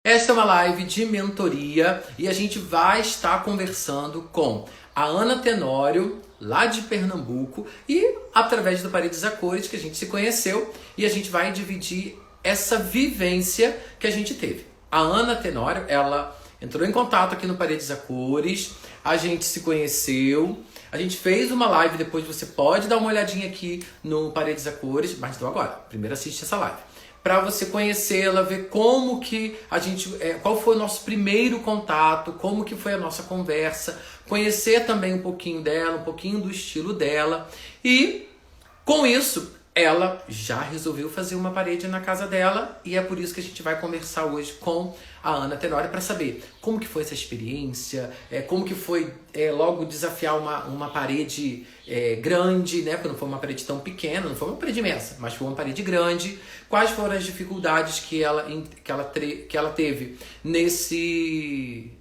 Esta é uma live de mentoria e a gente vai estar conversando com a Ana Tenório, lá de Pernambuco, e através do Paredes a Cores que a gente se conheceu e a gente vai dividir essa vivência que a gente teve. A Ana Tenório, ela entrou em contato aqui no Paredes a Cores, a gente se conheceu, a gente fez uma live, depois você pode dar uma olhadinha aqui no Paredes a Cores, mas não agora, primeiro assiste essa live. Para você conhecê-la, ver como que a gente, qual foi o nosso primeiro contato, como que foi a nossa conversa, conhecer também um pouquinho dela, um pouquinho do estilo dela. E com isso, ela já resolveu fazer uma parede na casa dela e é por isso que a gente vai conversar hoje com a Ana Tenório para saber como que foi essa experiência, como que foi logo desafiar uma parede grande, né? Porque não foi uma parede tão pequena, não foi uma parede imensa, mas foi uma parede grande. Quais foram as dificuldades que ela teve nesse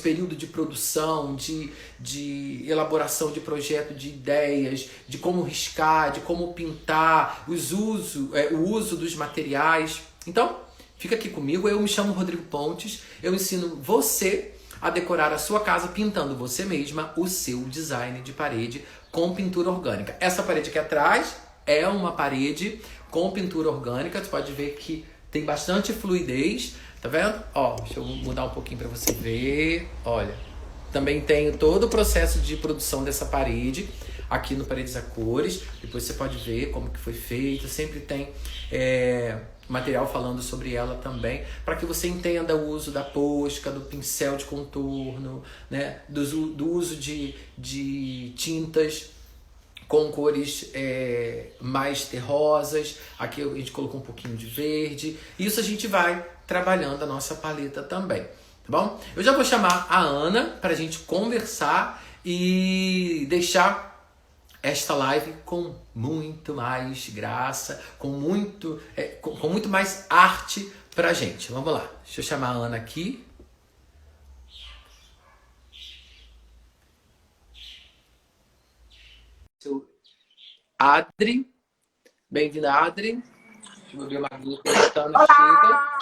período de produção, de elaboração de projeto, de ideias, de como riscar, de como pintar, o uso dos materiais. Então, fica aqui comigo. Eu me chamo Rodrigo Pontes. Eu ensino você a decorar a sua casa pintando você mesma o seu design de parede com pintura orgânica. Essa parede aqui atrás é uma parede com pintura orgânica. Você pode ver que tem bastante fluidez. Tá vendo? Ó, deixa eu mudar um pouquinho para você ver. Olha, também tenho todo o processo de produção dessa parede aqui no Paredes a Cores. Depois você pode ver como que foi feito. Sempre tem material falando sobre ela também, para que você entenda o uso da posca, do pincel de contorno, né? Do uso de tintas com cores mais terrosas. Aqui a gente colocou um pouquinho de verde. Isso a gente vai trabalhando a nossa paleta também, tá bom? Eu já vou chamar a Ana para a gente conversar e deixar esta live com muito mais graça, com muito mais arte pra gente. Vamos lá, deixa eu chamar a Ana aqui. Adri, bem-vinda, Adri. Deixa eu ver o Marquinhos perguntando. Olá!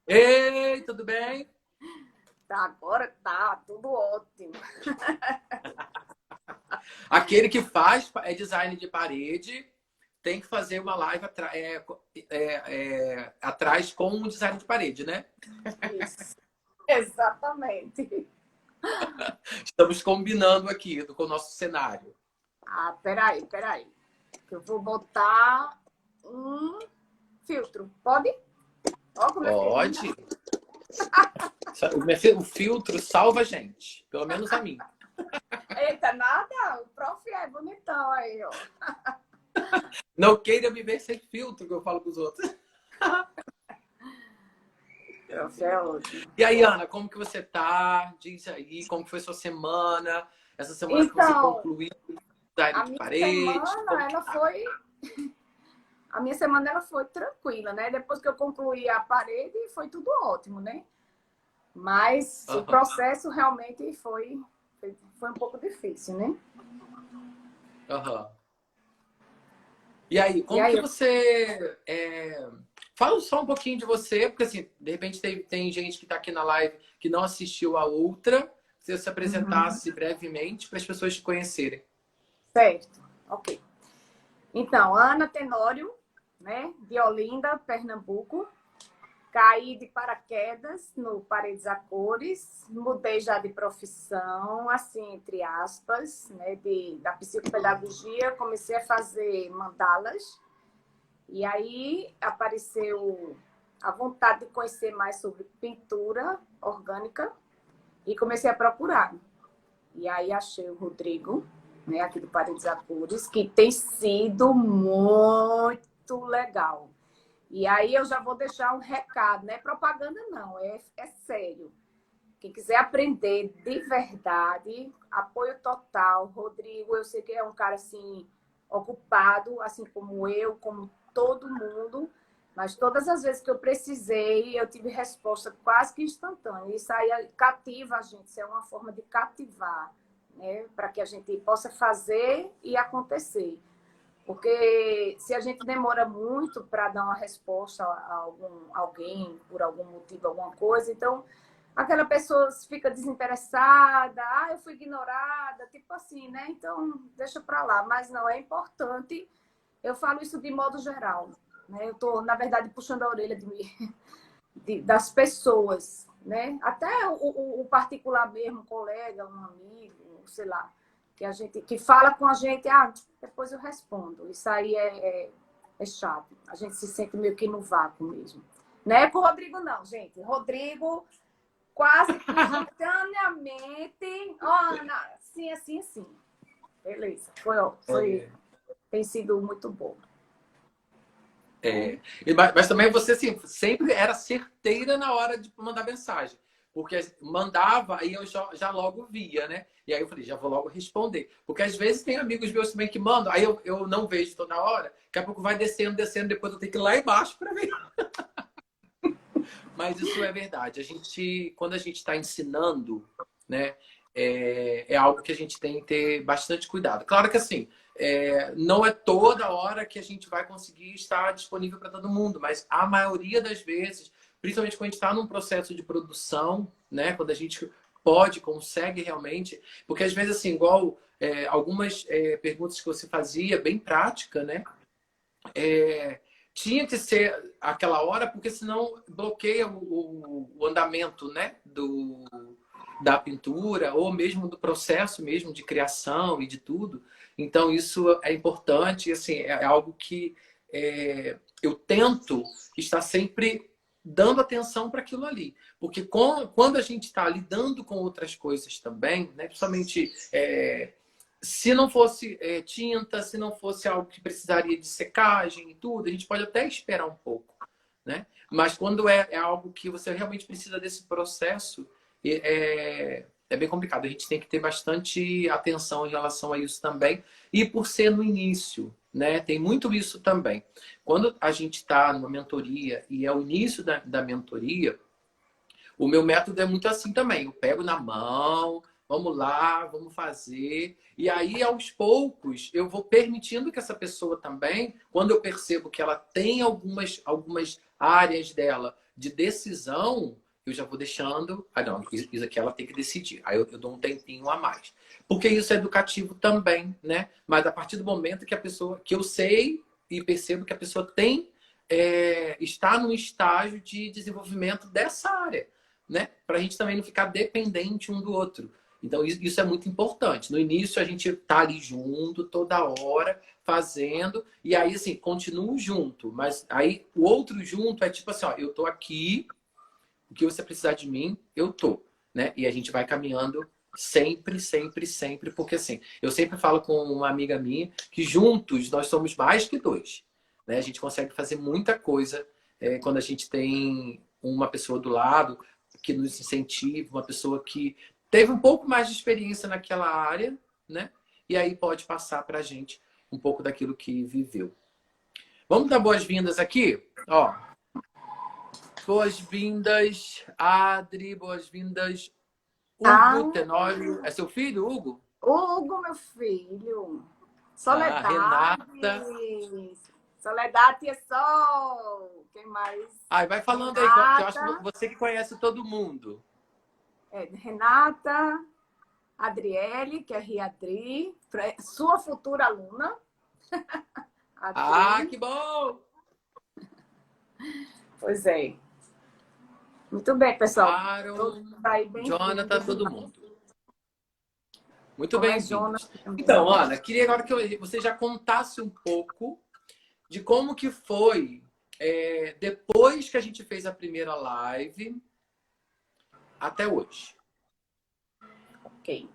Ei, tudo bem? Agora tá tudo ótimo. Aquele que faz design de parede tem que fazer uma live atrás com um design de parede, né? Isso. Exatamente. Estamos combinando aqui com o nosso cenário. Peraí. Eu vou botar um filtro. Pode? Ó, como Pode. O filtro salva a gente. Pelo menos a mim. Eita, nada. O prof é bonitão aí, ó. Não queira me ver sem filtro, que eu falo com os outros. Prof é ótimo. E aí, Ana, como que você tá? Diz aí, como foi sua semana? Essa semana que você concluiu o design de parede. A minha semana ela foi tranquila, né? Depois que eu concluí a parede, foi tudo ótimo, né? Mas o processo realmente foi um pouco difícil, né? E aí, como que você... Fala só um pouquinho de você, porque assim, de repente tem gente que está aqui na live que não assistiu a outra. Se você se apresentasse brevemente para as pessoas te conhecerem. Certo, ok. Então, Ana Tenório, né, de Olinda, Pernambuco. Caí de paraquedas no Paredes a Cores, mudei já de profissão, assim, entre aspas, né, da psicopedagogia, comecei a fazer mandalas, e aí apareceu a vontade de conhecer mais sobre pintura orgânica, e comecei a procurar. E aí achei o Rodrigo, né, aqui do Paredes a Cores, que tem sido muito legal. E aí eu já vou deixar um recado, não é propaganda não, é sério. Quem quiser aprender de verdade, apoio total. Rodrigo, eu sei que é um cara assim, ocupado, assim como eu, como todo mundo, mas todas as vezes que eu precisei, eu tive resposta quase que instantânea. Isso aí cativa a gente, isso é uma forma de cativar, né? Para que a gente possa fazer e acontecer. Porque se a gente demora muito para dar uma resposta a alguém, por algum motivo, alguma coisa, então aquela pessoa fica desinteressada, eu fui ignorada, tipo assim, né? Então, deixa para lá. Mas não, é importante, eu falo isso de modo geral, né? Eu estou, na verdade, puxando a orelha das pessoas, né? Até o particular mesmo, um colega, um amigo, sei lá, que fala com a gente, depois eu respondo. Isso aí é chato. A gente se sente meio que no vácuo mesmo. Não é com o Rodrigo, não, gente. Rodrigo, quase que instantaneamente. Ana, assim, assim, assim. Beleza. Tem sido muito bom. Mas também você assim, sempre era certeira na hora de mandar mensagem. Porque mandava, aí eu já logo via, né? E aí eu falei, já vou logo responder. Porque às vezes tem amigos meus também que mandam, aí eu não vejo toda hora, daqui a pouco vai descendo, descendo, depois eu tenho que ir lá embaixo para ver. Mas isso é verdade. Quando a gente está ensinando, né, é algo que a gente tem que ter bastante cuidado. Claro que assim, não é toda hora que a gente vai conseguir estar disponível para todo mundo, mas a maioria das vezes, principalmente quando a gente está num processo de produção, né, quando a gente consegue realmente, porque às vezes assim, igual algumas perguntas que você fazia, bem prática, né? Tinha que ser aquela hora, porque senão bloqueia o andamento, né, da pintura, ou mesmo do processo mesmo de criação e de tudo. Então, isso é importante, assim, é algo que eu tento estar sempre dando atenção para aquilo ali. Porque quando a gente está lidando com outras coisas também, né, principalmente se não fosse tinta, se não fosse algo que precisaria de secagem e tudo, a gente pode até esperar um pouco, né? Mas quando é algo que você realmente precisa desse processo, é bem complicado. A gente tem que ter bastante atenção em relação a isso também. E por ser no início, né? Tem muito isso também. Quando a gente está numa mentoria e é o início da mentoria, o meu método é muito assim também. Eu pego na mão, vamos lá, vamos fazer. E aí, aos poucos, eu vou permitindo que essa pessoa também, quando eu percebo que ela tem algumas áreas dela de decisão, eu já vou deixando. Não, isso aqui ela tem que decidir. Aí eu dou um tempinho a mais. Porque isso é educativo também, né? Mas a partir do momento que eu sei e percebo que a pessoa está num estágio de desenvolvimento dessa área, né? Para a gente também não ficar dependente um do outro. Então, isso é muito importante. No início, a gente tá ali junto, toda hora, fazendo, e aí, assim, continuo junto. Mas aí, o outro junto é tipo assim, ó, eu tô aqui, o que você precisar de mim, eu tô, né? E a gente vai caminhando sempre, sempre, sempre, porque assim, eu sempre falo com uma amiga minha que juntos nós somos mais que dois, né? A gente consegue fazer muita coisa quando a gente tem uma pessoa do lado que nos incentiva, uma pessoa que teve um pouco mais de experiência naquela área, né? E aí pode passar para a gente um pouco daquilo que viveu. Vamos dar boas-vindas aqui? Ó, boas-vindas, Adri, boas-vindas, Hugo Tenório. É seu filho, Hugo? Hugo, meu filho. Soledade. Renata. Soledade e Sol. Quem mais? Vai falando aí, que eu acho que você que conhece todo mundo. Renata, Adriele, que é Riadri, sua futura aluna. Que bom! Pois é. Muito bem, pessoal. Jonathan, todo mundo. Muito bem-vindos. Então, Ana, queria agora que você já contasse um pouco de como que foi depois que a gente fez a primeira live até hoje. Ok.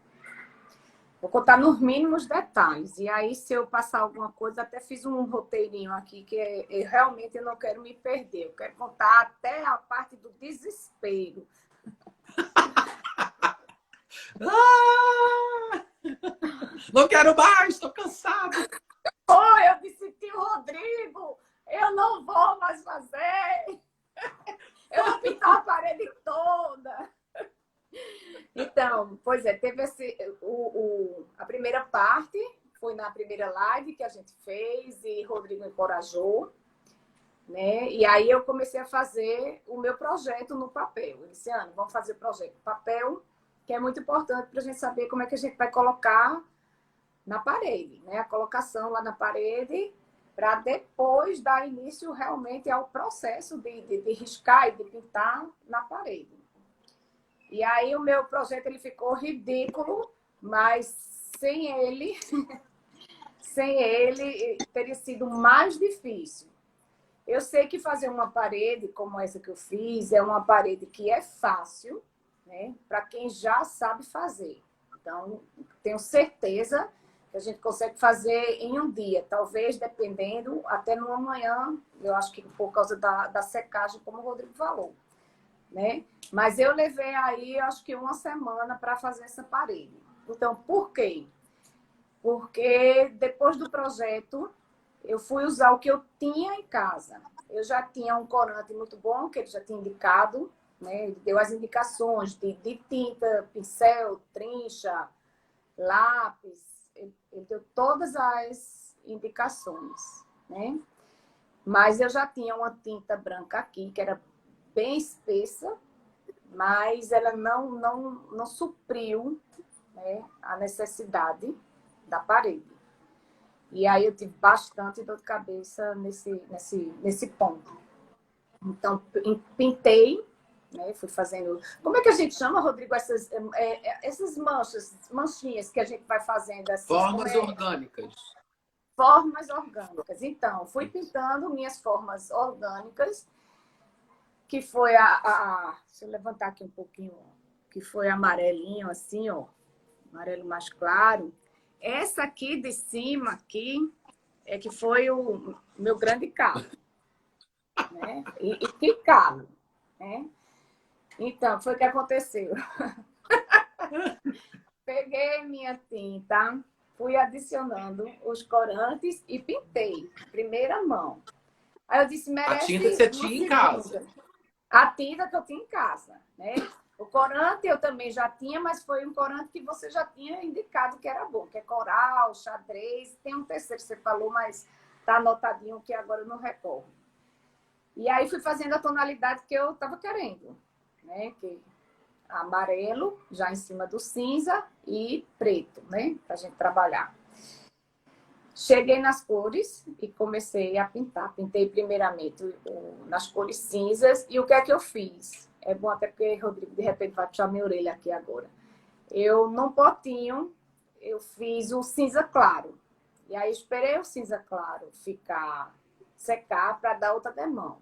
Vou contar nos mínimos detalhes. E aí, se eu passar alguma coisa, até fiz um roteirinho aqui, que realmente eu não quero me perder. Eu quero contar até a parte do desespero. Não quero mais, estou cansada. Eu disse, tio Rodrigo, eu não vou mais fazer. Eu vou pintar a parede toda. Então, pois é, teve a primeira parte foi na primeira live que a gente fez e Rodrigo me encorajou, né? E aí eu comecei a fazer o meu projeto no papel. Eu disse, Ana, vamos fazer o projeto no papel, que é muito importante para a gente saber como é que a gente vai colocar na parede, né? A colocação lá na parede, para depois dar início realmente ao processo de riscar e de pintar na parede. E aí o meu projeto ele ficou ridículo, mas sem ele teria sido mais difícil. Eu sei que fazer uma parede como essa que eu fiz é uma parede que é fácil, né, para quem já sabe fazer. Então, tenho certeza que a gente consegue fazer em um dia, talvez dependendo, até numa manhã, eu acho que por causa da secagem, como o Rodrigo falou, né? Mas eu levei aí, acho que uma semana para fazer essa parede. Então, por quê? Porque depois do projeto, eu fui usar o que eu tinha em casa. Eu já tinha um corante muito bom, que ele já tinha indicado, né? Ele deu as indicações de tinta, pincel, trincha, lápis. Ele deu todas as indicações, né? Mas eu já tinha uma tinta branca aqui, que era bem espessa, mas ela não supriu, né, a necessidade da parede. E aí eu tive bastante dor de cabeça nesse ponto. Então, pintei, né, fui fazendo... Como é que a gente chama, Rodrigo, essas manchinhas que a gente vai fazendo? Assim, Formas orgânicas. Formas orgânicas. Então, fui pintando minhas formas orgânicas, que foi deixa eu levantar aqui um pouquinho, que foi amarelinho, assim, ó, amarelo mais claro. Essa aqui de cima, aqui, é que foi o meu grande calo, né? E que calo, né? Então, foi o que aconteceu. Peguei minha tinta, fui adicionando os corantes e pintei, primeira mão. Aí eu disse, merece a tinta que você tinha em casa. A tinta que eu tinha em casa, né? O corante eu também já tinha, mas foi um corante que você já tinha indicado que era bom, que é coral, xadrez. Tem um terceiro que você falou, mas tá anotadinho que agora eu não recordo. E aí fui fazendo a tonalidade que eu estava querendo, né? Que amarelo, já em cima do cinza, e preto, né? Pra gente trabalhar. Cheguei nas cores e comecei a pintar. Pintei primeiramente nas cores cinzas. E o que é que eu fiz? É bom até porque Rodrigo, de repente, vai puxar minha orelha aqui agora. Eu, num potinho, eu fiz o cinza claro. E aí, esperei o cinza claro secar para dar outra demão.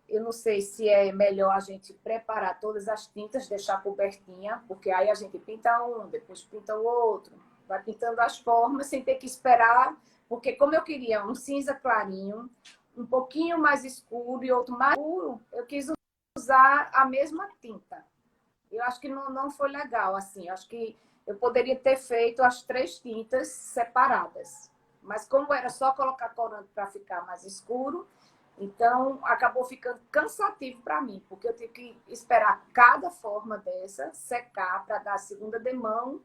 Eu não sei se é melhor a gente preparar todas as tintas, deixar cobertinha, porque aí a gente pinta um, depois pinta o outro. Vai pintando as formas sem ter que esperar, porque como eu queria um cinza clarinho, um pouquinho mais escuro e outro mais escuro, eu quis usar a mesma tinta. Eu acho que não foi legal, assim. Eu acho que eu poderia ter feito as 3 tintas separadas. Mas como era só colocar corante para ficar mais escuro, então acabou ficando cansativo para mim, porque eu tive que esperar cada forma dessa secar para dar a segunda demão.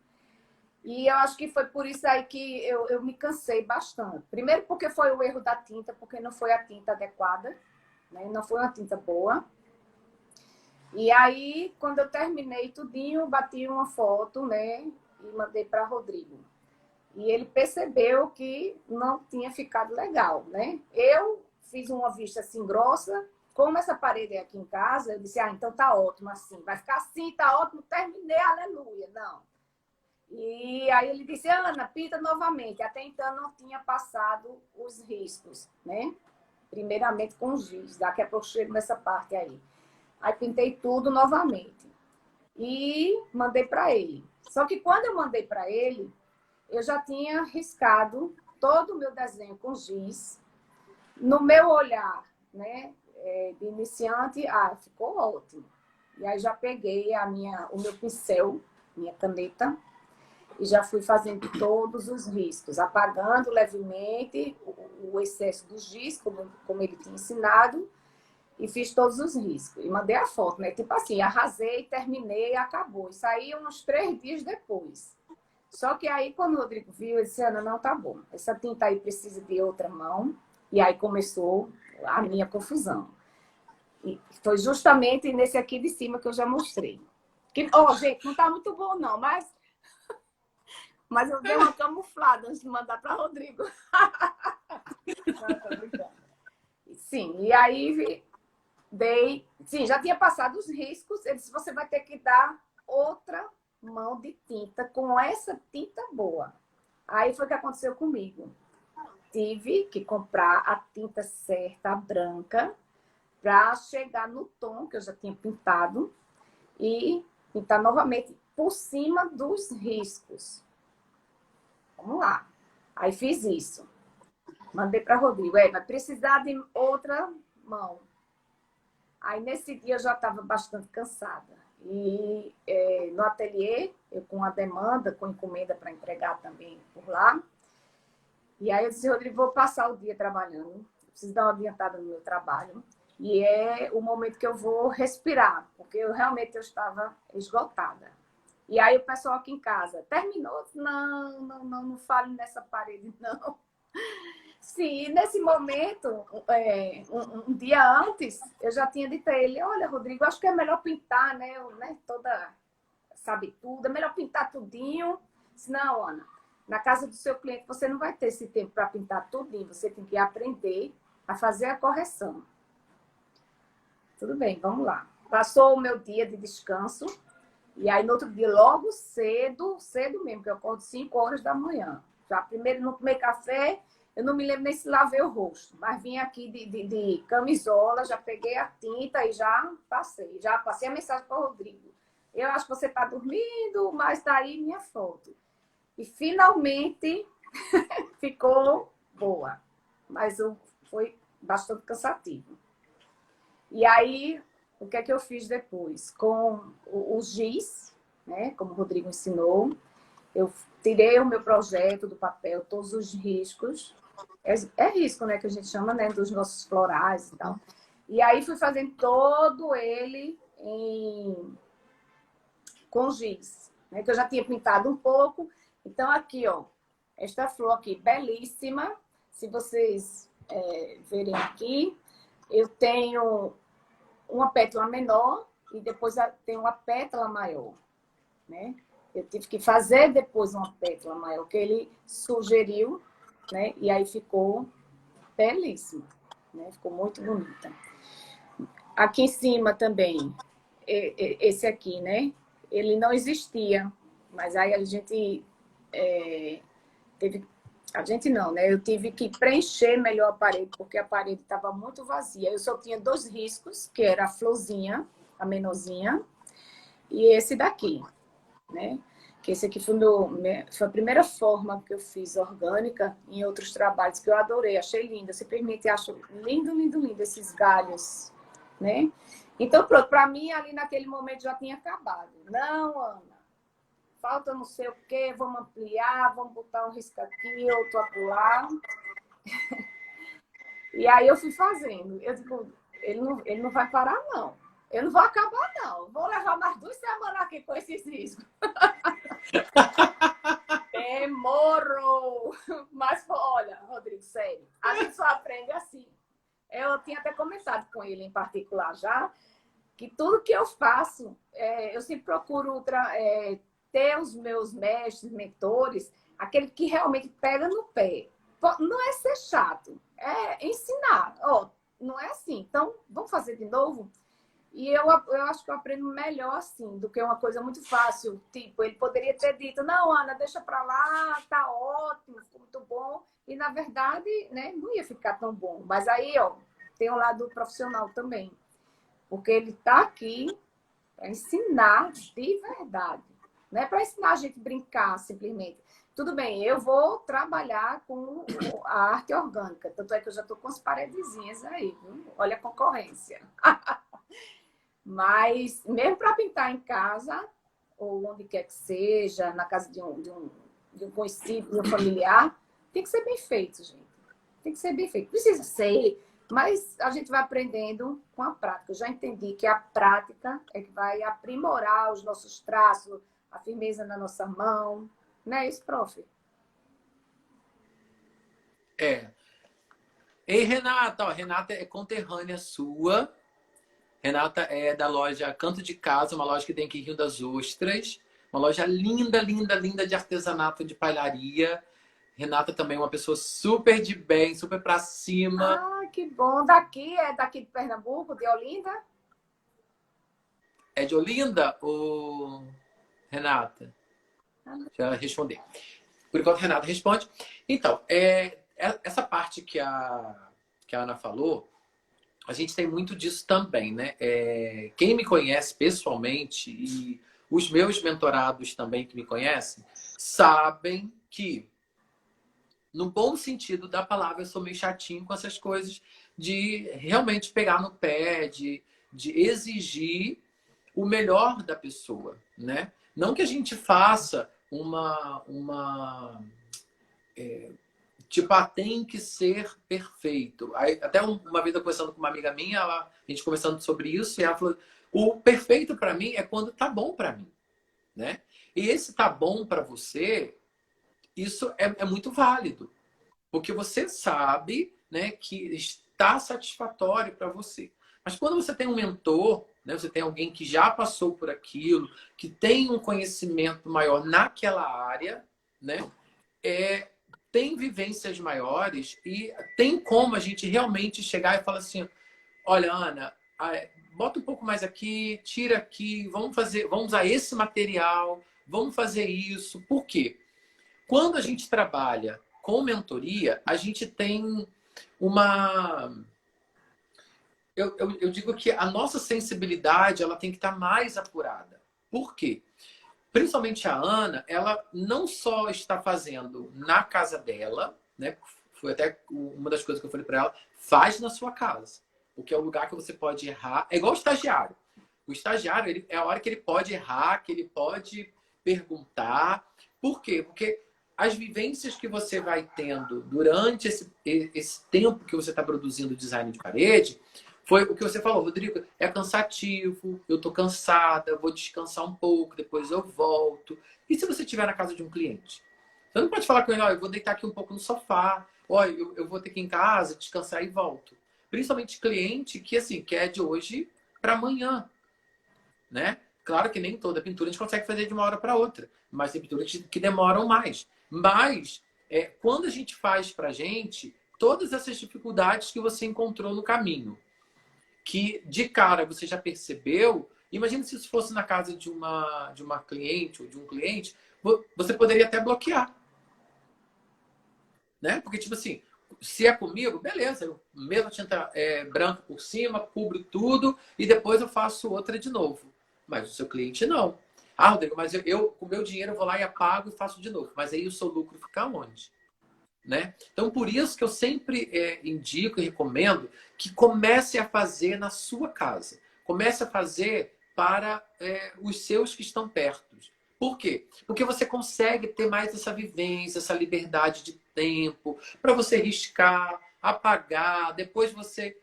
E eu acho que foi por isso aí que eu me cansei bastante. Primeiro porque foi o erro da tinta, porque não foi a tinta adequada, né? Não foi uma tinta boa. E aí, quando eu terminei tudinho, bati uma foto, né? E mandei para Rodrigo. E ele percebeu que não tinha ficado legal, né? Eu fiz uma vista assim grossa. Como essa parede é aqui em casa, eu disse, então tá ótimo assim. Vai ficar assim, tá ótimo, terminei, aleluia. Não. E aí ele disse, Ana, pinta novamente. Até então não tinha passado os riscos, né? Primeiramente com os giz. Daqui a pouco eu chego nessa parte aí. Aí pintei tudo novamente. E mandei para ele. Só que quando eu mandei para ele, eu já tinha riscado todo o meu desenho com giz. No meu olhar, né, de iniciante, ficou ótimo. E aí já peguei o meu pincel, minha caneta, e já fui fazendo todos os riscos, apagando levemente o excesso do giz, como ele tinha ensinado, e fiz todos os riscos. E mandei a foto, né? Tipo assim, arrasei, terminei, acabou. Isso aí uns 3 dias depois. Só que aí, quando o Rodrigo viu, ele disse, Ana, não tá bom. Essa tinta aí precisa de outra mão. E aí começou a minha confusão. E foi justamente nesse aqui de cima que eu já mostrei. Que, gente, não tá muito bom não, mas eu dei uma camuflada antes de mandar para Rodrigo. Não, tô brincando. Sim, e aí sim, já tinha passado os riscos. Ele disse, você vai ter que dar outra mão de tinta com essa tinta boa. Aí foi o que aconteceu comigo. Tive que comprar a tinta certa, a branca, para chegar no tom que eu já tinha pintado e pintar novamente por cima dos riscos. Vamos lá. Aí fiz isso. Mandei para Rodrigo. Vai precisar de outra mão. Aí nesse dia eu já estava bastante cansada. E no ateliê, eu com a demanda, com encomenda para entregar também por lá. E aí eu disse, Rodrigo, vou passar o dia trabalhando. Preciso dar uma adiantada no meu trabalho. E é o momento que eu vou respirar, porque realmente eu estava esgotada. E aí o pessoal aqui em casa, terminou? Não fale nessa parede, não. Sim, nesse momento, um dia antes, eu já tinha dito a ele, olha, Rodrigo, acho que é melhor pintar, né? Toda, sabe tudo, é melhor pintar tudinho. Disse, não, Ana, na casa do seu cliente você não vai ter esse tempo para pintar tudinho, você tem que aprender a fazer a correção. Tudo bem, vamos lá. Passou o meu dia de descanso, e aí no outro dia, logo cedo mesmo, que eu acordo 5 horas da manhã. Já primeiro não tomei café, eu não me lembro nem se lavei o rosto, mas vim aqui de camisola, já peguei a tinta e já passei a mensagem para o Rodrigo. Eu acho que você está dormindo, mas está aí minha foto. E finalmente ficou boa, mas foi bastante cansativo. E aí, o que é que eu fiz depois? Com o giz, né, como o Rodrigo ensinou, eu tirei o meu projeto do papel, todos os riscos. É risco, né, que a gente chama, né, dos nossos florais e tal. E aí fui fazendo todo ele com giz, né, que eu já tinha pintado um pouco. Então, aqui, ó, esta flor aqui, belíssima. Se vocês verem aqui, eu tenho uma pétala menor e depois tem uma pétala maior, né? Eu tive que fazer depois uma pétala maior, que ele sugeriu, né? E aí ficou belíssima, né? Ficou muito bonita. Aqui em cima também, esse aqui, né? Ele não existia, mas aí a gente teve... A gente não, né? Eu tive que preencher melhor a parede, porque a parede estava muito vazia. Eu só tinha 2 riscos, que era a florzinha, a menorzinha, e esse daqui, né? Que esse aqui foi a primeira forma que eu fiz orgânica em outros trabalhos, que eu adorei, achei linda. Simplesmente acho lindo, lindo, lindo esses galhos, né? Então, pronto, para mim, ali naquele momento já tinha acabado. Não, Ana. Falta não sei o quê, vamos ampliar, vamos botar um risco aqui, outro acolá. E aí eu fui fazendo. Eu digo, ele não vai parar, não. Eu não vou acabar, não. Vou levar mais 2 semanas aqui com esses riscos. Demorou! Mas, olha, Rodrigo, sério, a gente só aprende assim. Eu tinha até comentado com ele em particular já, que tudo que eu faço, eu sempre procuro ter os meus mestres, mentores, aquele que realmente pega no pé. Não é ser chato, é ensinar. Não é assim. Então, vamos fazer de novo? E eu acho que eu aprendo melhor assim, do que uma coisa muito fácil. Tipo, ele poderia ter dito, não, Ana, deixa pra lá, tá ótimo, ficou muito bom. E, na verdade, né, não ia ficar tão bom. Mas aí, tem um lado profissional também. Porque ele tá aqui para ensinar de verdade. Não é para ensinar a gente a brincar, simplesmente. Tudo bem, eu vou trabalhar com a arte orgânica. Tanto é que eu já estou com as paredezinhas aí, viu? Olha a concorrência. Mas, mesmo para pintar em casa, ou onde quer que seja, na casa de um conhecido, de um familiar, tem que ser bem feito, gente. Tem que ser bem feito. Precisa ser, mas a gente vai aprendendo com a prática. Eu já entendi que a prática é que vai aprimorar os nossos traços, a firmeza na nossa mão, Não é isso, prof? É. Ei, Renata, ó, Renata é conterrânea sua. Renata é da loja Canto de Casa, uma loja que tem aqui em Rio das Ostras. Uma loja linda, linda, linda de artesanato de palharia. Renata também é uma pessoa super de bem, super pra cima. Ah, que bom. Daqui, é daqui de Pernambuco, de Olinda? É de Olinda, ou Renata? Já responder. Por enquanto, Renata responde. Então, essa parte que a Ana falou, a gente tem muito disso também, né? Quem me conhece pessoalmente e os meus mentorados também que me conhecem, sabem que, no bom sentido da palavra, eu sou meio chatinho com essas coisas de realmente pegar no pé, de exigir o melhor da pessoa, né? Não que a gente faça tipo, tem que ser perfeito. Aí, até uma vez eu conversando com uma amiga minha, a gente conversando sobre isso, e ela falou: o perfeito para mim é quando tá bom para mim, né? E esse tá bom para você, isso é muito válido, porque você sabe, né, que está satisfatório para você. Mas quando você tem um mentor, né, você tem alguém que já passou por aquilo, que tem um conhecimento maior naquela área, né? É, tem vivências maiores e tem como a gente realmente chegar e falar assim: olha, Ana, bota um pouco mais aqui, tira aqui, vamos usar esse material, vamos fazer isso. Por quê? Quando a gente trabalha com mentoria, a gente tem uma. Eu digo que a nossa sensibilidade ela tem que estar mais apurada. Por quê? Principalmente a Ana, ela não só está fazendo na casa dela, né? Foi até uma das coisas que eu falei para ela, faz na sua casa. Porque é o lugar que você pode errar. É igual o estagiário. O estagiário é a hora que ele pode errar, que ele pode perguntar. Por quê? Porque as vivências que você vai tendo durante esse tempo que você está produzindo design de parede, foi o que você falou, Rodrigo, é cansativo, eu tô cansada, vou descansar um pouco, depois eu volto. E se você estiver na casa de um cliente? Você não pode falar com ele: ó, eu vou deitar aqui um pouco no sofá, ó, eu vou ter que ir em casa, descansar e volto. Principalmente cliente que, assim, quer de hoje para amanhã, né? Claro que nem toda pintura a gente consegue fazer de uma hora para outra, mas tem pinturas que demoram mais. Mas, quando a gente faz pra gente, todas essas dificuldades que você encontrou no caminho, que de cara você já percebeu, imagina se isso fosse na casa de uma cliente ou de um cliente, você poderia até bloquear, né? Porque, tipo assim, se é comigo, beleza, eu mesmo tinta branca por cima, cubro tudo e depois eu faço outra de novo. Mas o seu cliente não. Ah, Rodrigo, mas eu com o meu dinheiro eu vou lá e apago e faço de novo. Mas aí o seu lucro fica onde? Né? Então, por isso que eu sempre indico e recomendo que comece a fazer na sua casa. Comece a fazer para os seus que estão perto. Por quê? Porque você consegue ter mais essa vivência, essa liberdade de tempo, para você riscar, apagar, depois você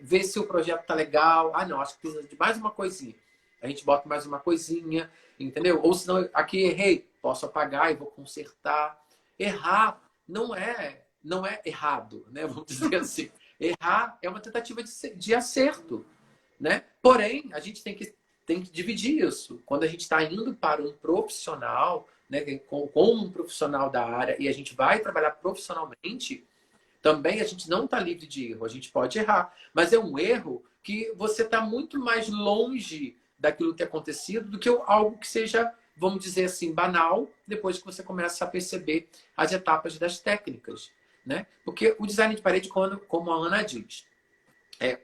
ver se o projeto está legal. Ah, não, acho que precisa de mais uma coisinha. A gente bota mais uma coisinha, entendeu? Ou senão, aqui errei, posso apagar e vou consertar. Errar não é errado, né? Vamos dizer assim. Errar é uma tentativa de acerto, né? Porém, a gente tem que dividir isso. Quando a gente está indo para um profissional, né, com um profissional da área e a gente vai trabalhar profissionalmente, também a gente não está livre de erro. A gente pode errar, mas é um erro que você está muito mais longe daquilo que tem acontecido do que algo que seja, vamos dizer assim, banal, depois que você começa a perceber as etapas das técnicas, né? Porque o design de parede, como a Ana diz,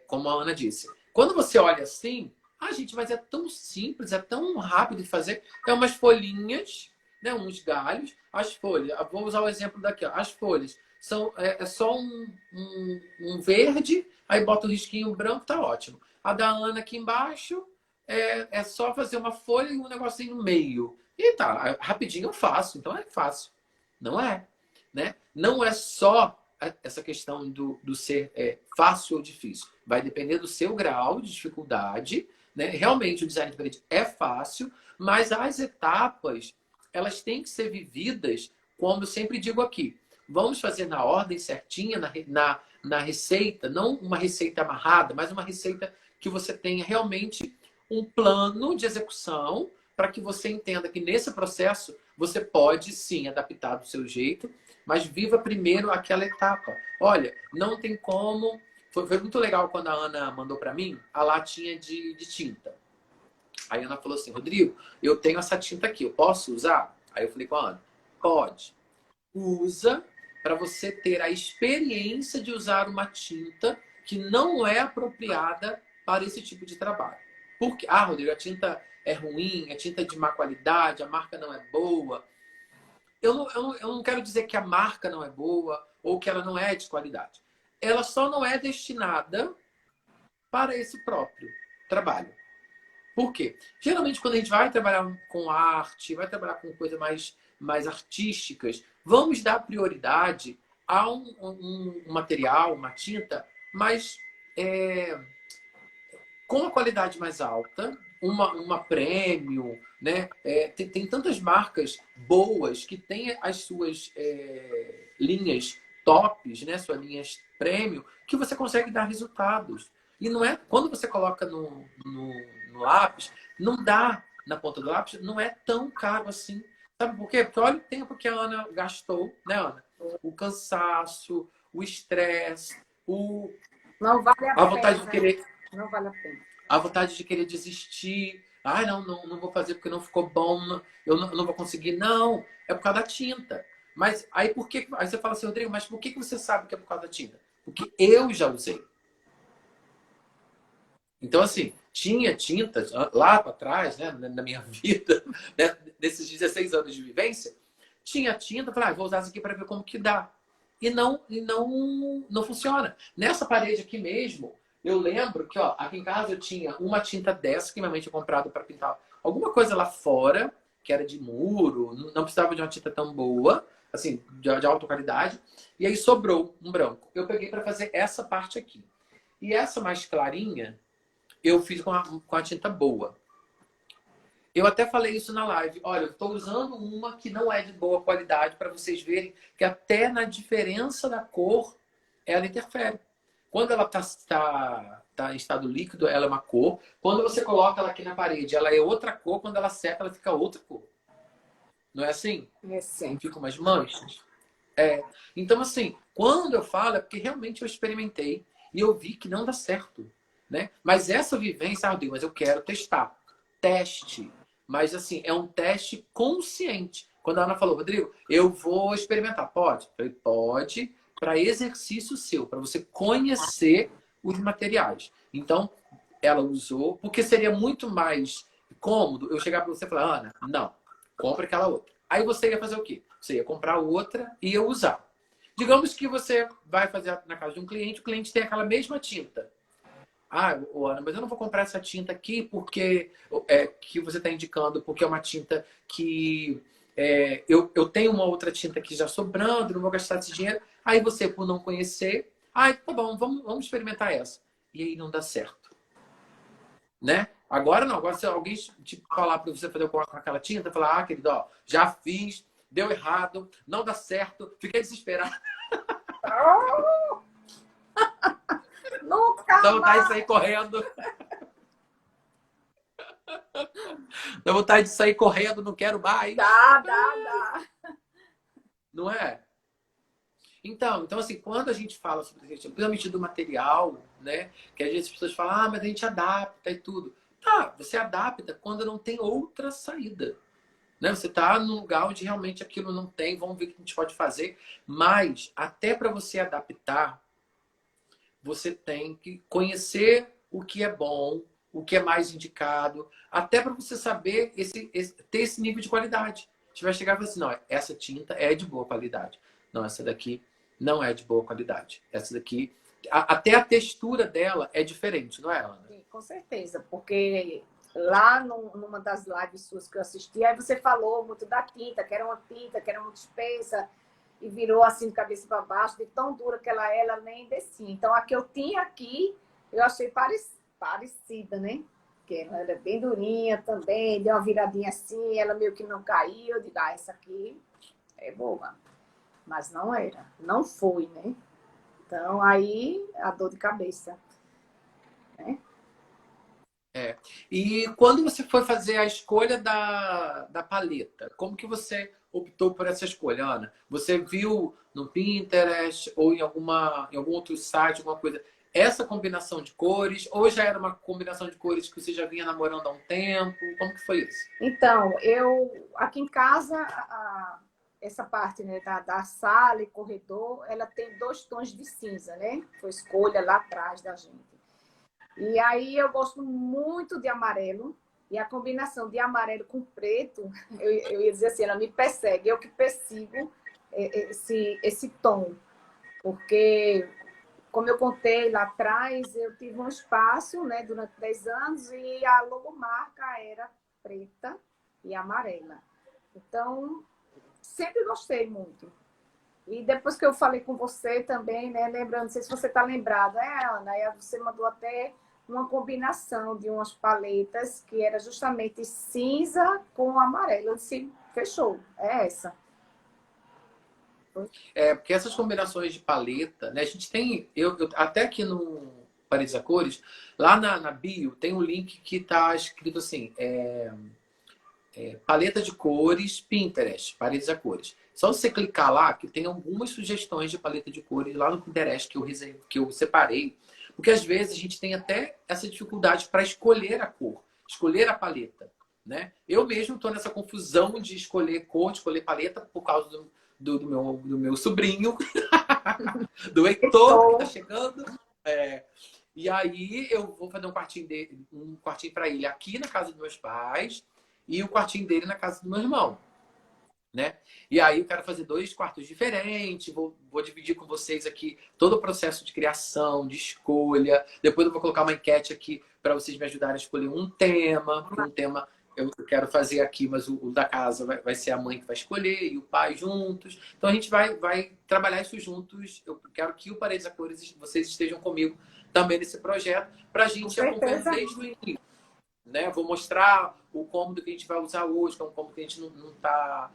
como a Ana disse, quando você olha assim, gente, mas é tão simples, é tão rápido de fazer. É umas folhinhas, né, uns galhos, as folhas. Vou usar o exemplo daqui, ó. As folhas são só um verde, aí bota um risquinho branco, tá ótimo. A da Ana aqui embaixo é só fazer uma folha e um negocinho no meio. E tá, rapidinho eu faço, então é fácil. Não é, né? Não é só essa questão do ser fácil ou difícil. Vai depender do seu grau de dificuldade, né? Realmente o design de parede é fácil, mas as etapas elas têm que ser vividas, como eu sempre digo aqui. Vamos fazer na ordem certinha, na receita, não uma receita amarrada, mas uma receita que você tenha realmente um plano de execução para que você entenda que nesse processo você pode sim adaptar do seu jeito, mas viva primeiro aquela etapa. Olha, não tem como. Foi muito legal quando a Ana mandou para mim a latinha de tinta. Aí a Ana falou assim: Rodrigo, eu tenho essa tinta aqui, eu posso usar? Aí eu falei com a Ana: pode. Usa para você ter a experiência de usar uma tinta que não é apropriada para esse tipo de trabalho. Porque, Rodrigo, a tinta é ruim, a tinta é de má qualidade, a marca não é boa. Eu não quero dizer que a marca não é boa ou que ela não é de qualidade. Ela só não é destinada para esse próprio trabalho. Por quê? Geralmente, quando a gente vai trabalhar com arte, vai trabalhar com coisas mais artísticas, vamos dar prioridade a um material, uma tinta, mas com a qualidade mais alta, uma premium, né? Tem tantas marcas boas que têm as suas linhas tops, né? Suas linhas premium, que você consegue dar resultados. E não é quando você coloca no lápis, não dá na ponta do lápis, não é tão caro assim. Sabe por quê? Porque olha o tempo que a Ana gastou, né, Ana? O cansaço, o estresse, Não vale a a vontade de pena. querer Não vale a pena. a vontade de querer desistir. Ai, não vou fazer porque não ficou bom, eu não vou conseguir. Não, é por causa da tinta. Mas aí por que. Aí você fala assim, Rodrigo, mas por que você sabe que é por causa da tinta? Porque eu já usei. Então, assim, tinha tintas lá para trás, né, na minha vida, né, nesses 16 anos de vivência, tinha tinta, falei, vou usar isso aqui para ver como que dá. E não funciona. Nessa parede aqui mesmo, eu lembro que, ó, aqui em casa eu tinha uma tinta dessa que minha mãe tinha comprado para pintar alguma coisa lá fora, que era de muro, não precisava de uma tinta tão boa, assim, de alta qualidade, e aí sobrou um branco. Eu peguei para fazer essa parte aqui. E essa mais clarinha, eu fiz com a tinta boa. Eu até falei isso na live. Olha, eu estou usando uma que não é de boa qualidade para vocês verem que até na diferença da cor ela interfere. Quando ela tá em estado líquido, ela é uma cor. Quando você coloca ela aqui na parede, ela é outra cor. Quando ela seca, ela fica outra cor. Não é assim? É sim. Ficam umas manchas. Então, assim, quando eu falo, é porque realmente eu experimentei e eu vi que não dá certo, né? Mas essa vivência, Rodrigo, mas eu quero testar. Teste. Mas, assim, é um teste consciente. Quando a Ana falou, Rodrigo, eu vou experimentar. Pode? Eu falei, pode, para exercício seu, para você conhecer os materiais. Então, ela usou, porque seria muito mais cômodo eu chegar para você e falar, Ana, não, compra aquela outra. Aí você ia fazer o quê? Você ia comprar outra e ia usar. Digamos que você vai fazer na casa de um cliente, o cliente tem aquela mesma tinta. Ana, mas eu não vou comprar essa tinta aqui porque que você está indicando, porque é uma tinta que eu tenho uma outra tinta aqui já sobrando, não vou gastar esse dinheiro. Aí você, por não conhecer, tá bom, vamos experimentar essa. E aí não dá certo. Né? Agora não, agora se alguém te falar para você fazer com aquela tinta, falar, querido, ó, já fiz, deu errado, não dá certo, fiquei desesperado. Nunca Dá vontade mais. de sair correndo. Dá vontade de sair correndo, não quero mais. Dá. Não é? Então, assim, quando a gente fala sobre a questão, principalmente do material, né? Que às vezes as pessoas falam, mas a gente adapta e tudo. Tá, você adapta quando não tem outra saída. Né? Você está num lugar onde realmente aquilo não tem, vamos ver o que a gente pode fazer. Mas, até para você adaptar, você tem que conhecer o que é bom, o que é mais indicado, até para você saber ter esse nível de qualidade. A gente vai chegar e falar assim, não, essa tinta é de boa qualidade. Não, essa daqui não é de boa qualidade. Essa daqui, até a textura dela é diferente, não é, Ana? Sim, com certeza, porque lá numa das lives suas que eu assisti, aí você falou muito da tinta, que era uma tinta, que era muito espessa, e virou assim de cabeça para baixo, de tão dura que ela nem descia. Então, a que eu tinha aqui, eu achei parecida, né? que ela era bem durinha também, deu uma viradinha assim, ela meio que não caiu. Eu digo, essa aqui é boa. Mas não era, não foi, né? Então, aí, a dor de cabeça, né? É. E quando você foi fazer a escolha da paleta, como que você optou por essa escolha, Ana? Você viu no Pinterest ou em algum outro site, alguma coisa, essa combinação de cores? Ou já era uma combinação de cores que você já vinha namorando há um tempo? Como que foi isso? Então, aqui em casa, essa parte, né, da sala e corredor, ela tem 2 tons de cinza, né? Foi escolha lá atrás da gente. E aí eu gosto muito de amarelo. E a combinação de amarelo com preto, eu ia dizer assim, ela me persegue. Eu que persigo esse tom. Porque, como eu contei lá atrás, eu tive um espaço, né, durante 10 anos e a logomarca era preta e amarela. Então, sempre gostei muito. E depois que eu falei com você também, né, lembrando, não sei se você está lembrada, Ana? Aí você mandou até uma combinação de umas paletas que era justamente cinza com amarelo. Eu disse, fechou, é essa. É, porque essas combinações de paleta, né? A gente tem, até aqui no Paredes a Cores, lá na bio tem um link que tá escrito assim, paleta de cores Pinterest, paredes a cores. Só você clicar lá que tem algumas sugestões de paleta de cores lá no Pinterest que eu separei, porque às vezes a gente tem até essa dificuldade para escolher a cor, escolher a paleta, né? Eu mesmo estou nessa confusão de escolher cor, de escolher paleta por causa do meu sobrinho, do Heitor, que está Fechou. chegando. É, e aí eu vou fazer um quartinho para ele aqui na casa dos meus pais e o quartinho dele na casa do meu irmão, né? E aí eu quero fazer 2 quartos diferentes, vou dividir com vocês aqui todo o processo de criação, de escolha. Depois eu vou colocar uma enquete aqui para vocês me ajudarem a escolher um tema, porque um tema eu quero fazer aqui, mas o da casa vai ser a mãe que vai escolher e o pai juntos. Então a gente vai trabalhar isso juntos. Eu quero que o Paredes a Cores vocês estejam comigo também nesse projeto para a Com gente ir acompanhando certeza. desde o início, né? Vou mostrar o cômodo que a gente vai usar hoje, que é um cômodo que a gente não está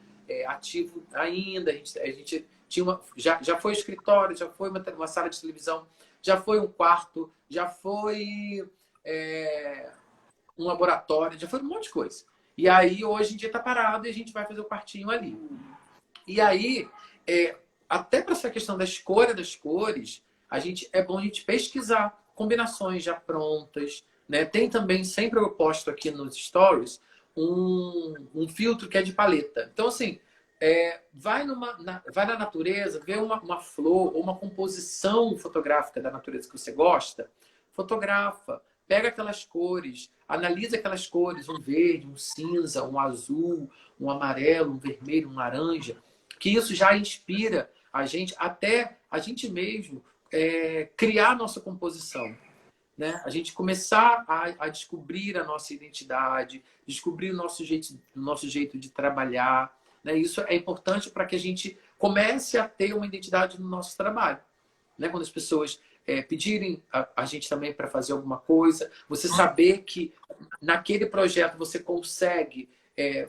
ativo ainda. A gente tinha já foi escritório, já foi uma sala de televisão, já foi um quarto, já foi um laboratório, já foi um monte de coisa. E aí, hoje em dia, está parado e a gente vai fazer o quartinho ali. E aí, até para essa questão da escolha das cores, é bom a gente pesquisar combinações já prontas, né? Tem também, sempre eu posto aqui nos stories, um filtro que é de paleta. Então, assim, vai na natureza, vê uma flor ou uma composição fotográfica da natureza que você gosta, fotografa, pega aquelas cores, analisa aquelas cores, um verde, um cinza, um azul, um amarelo, um vermelho, um laranja, que isso já inspira a gente, até a gente mesmo, criar a nossa composição, né? A gente começar a descobrir a nossa identidade, descobrir o nosso jeito de trabalhar, né? Isso é importante para que a gente comece a ter uma identidade no nosso trabalho, né? Quando as pessoas pedirem a gente também para fazer alguma coisa, você saber que naquele projeto você consegue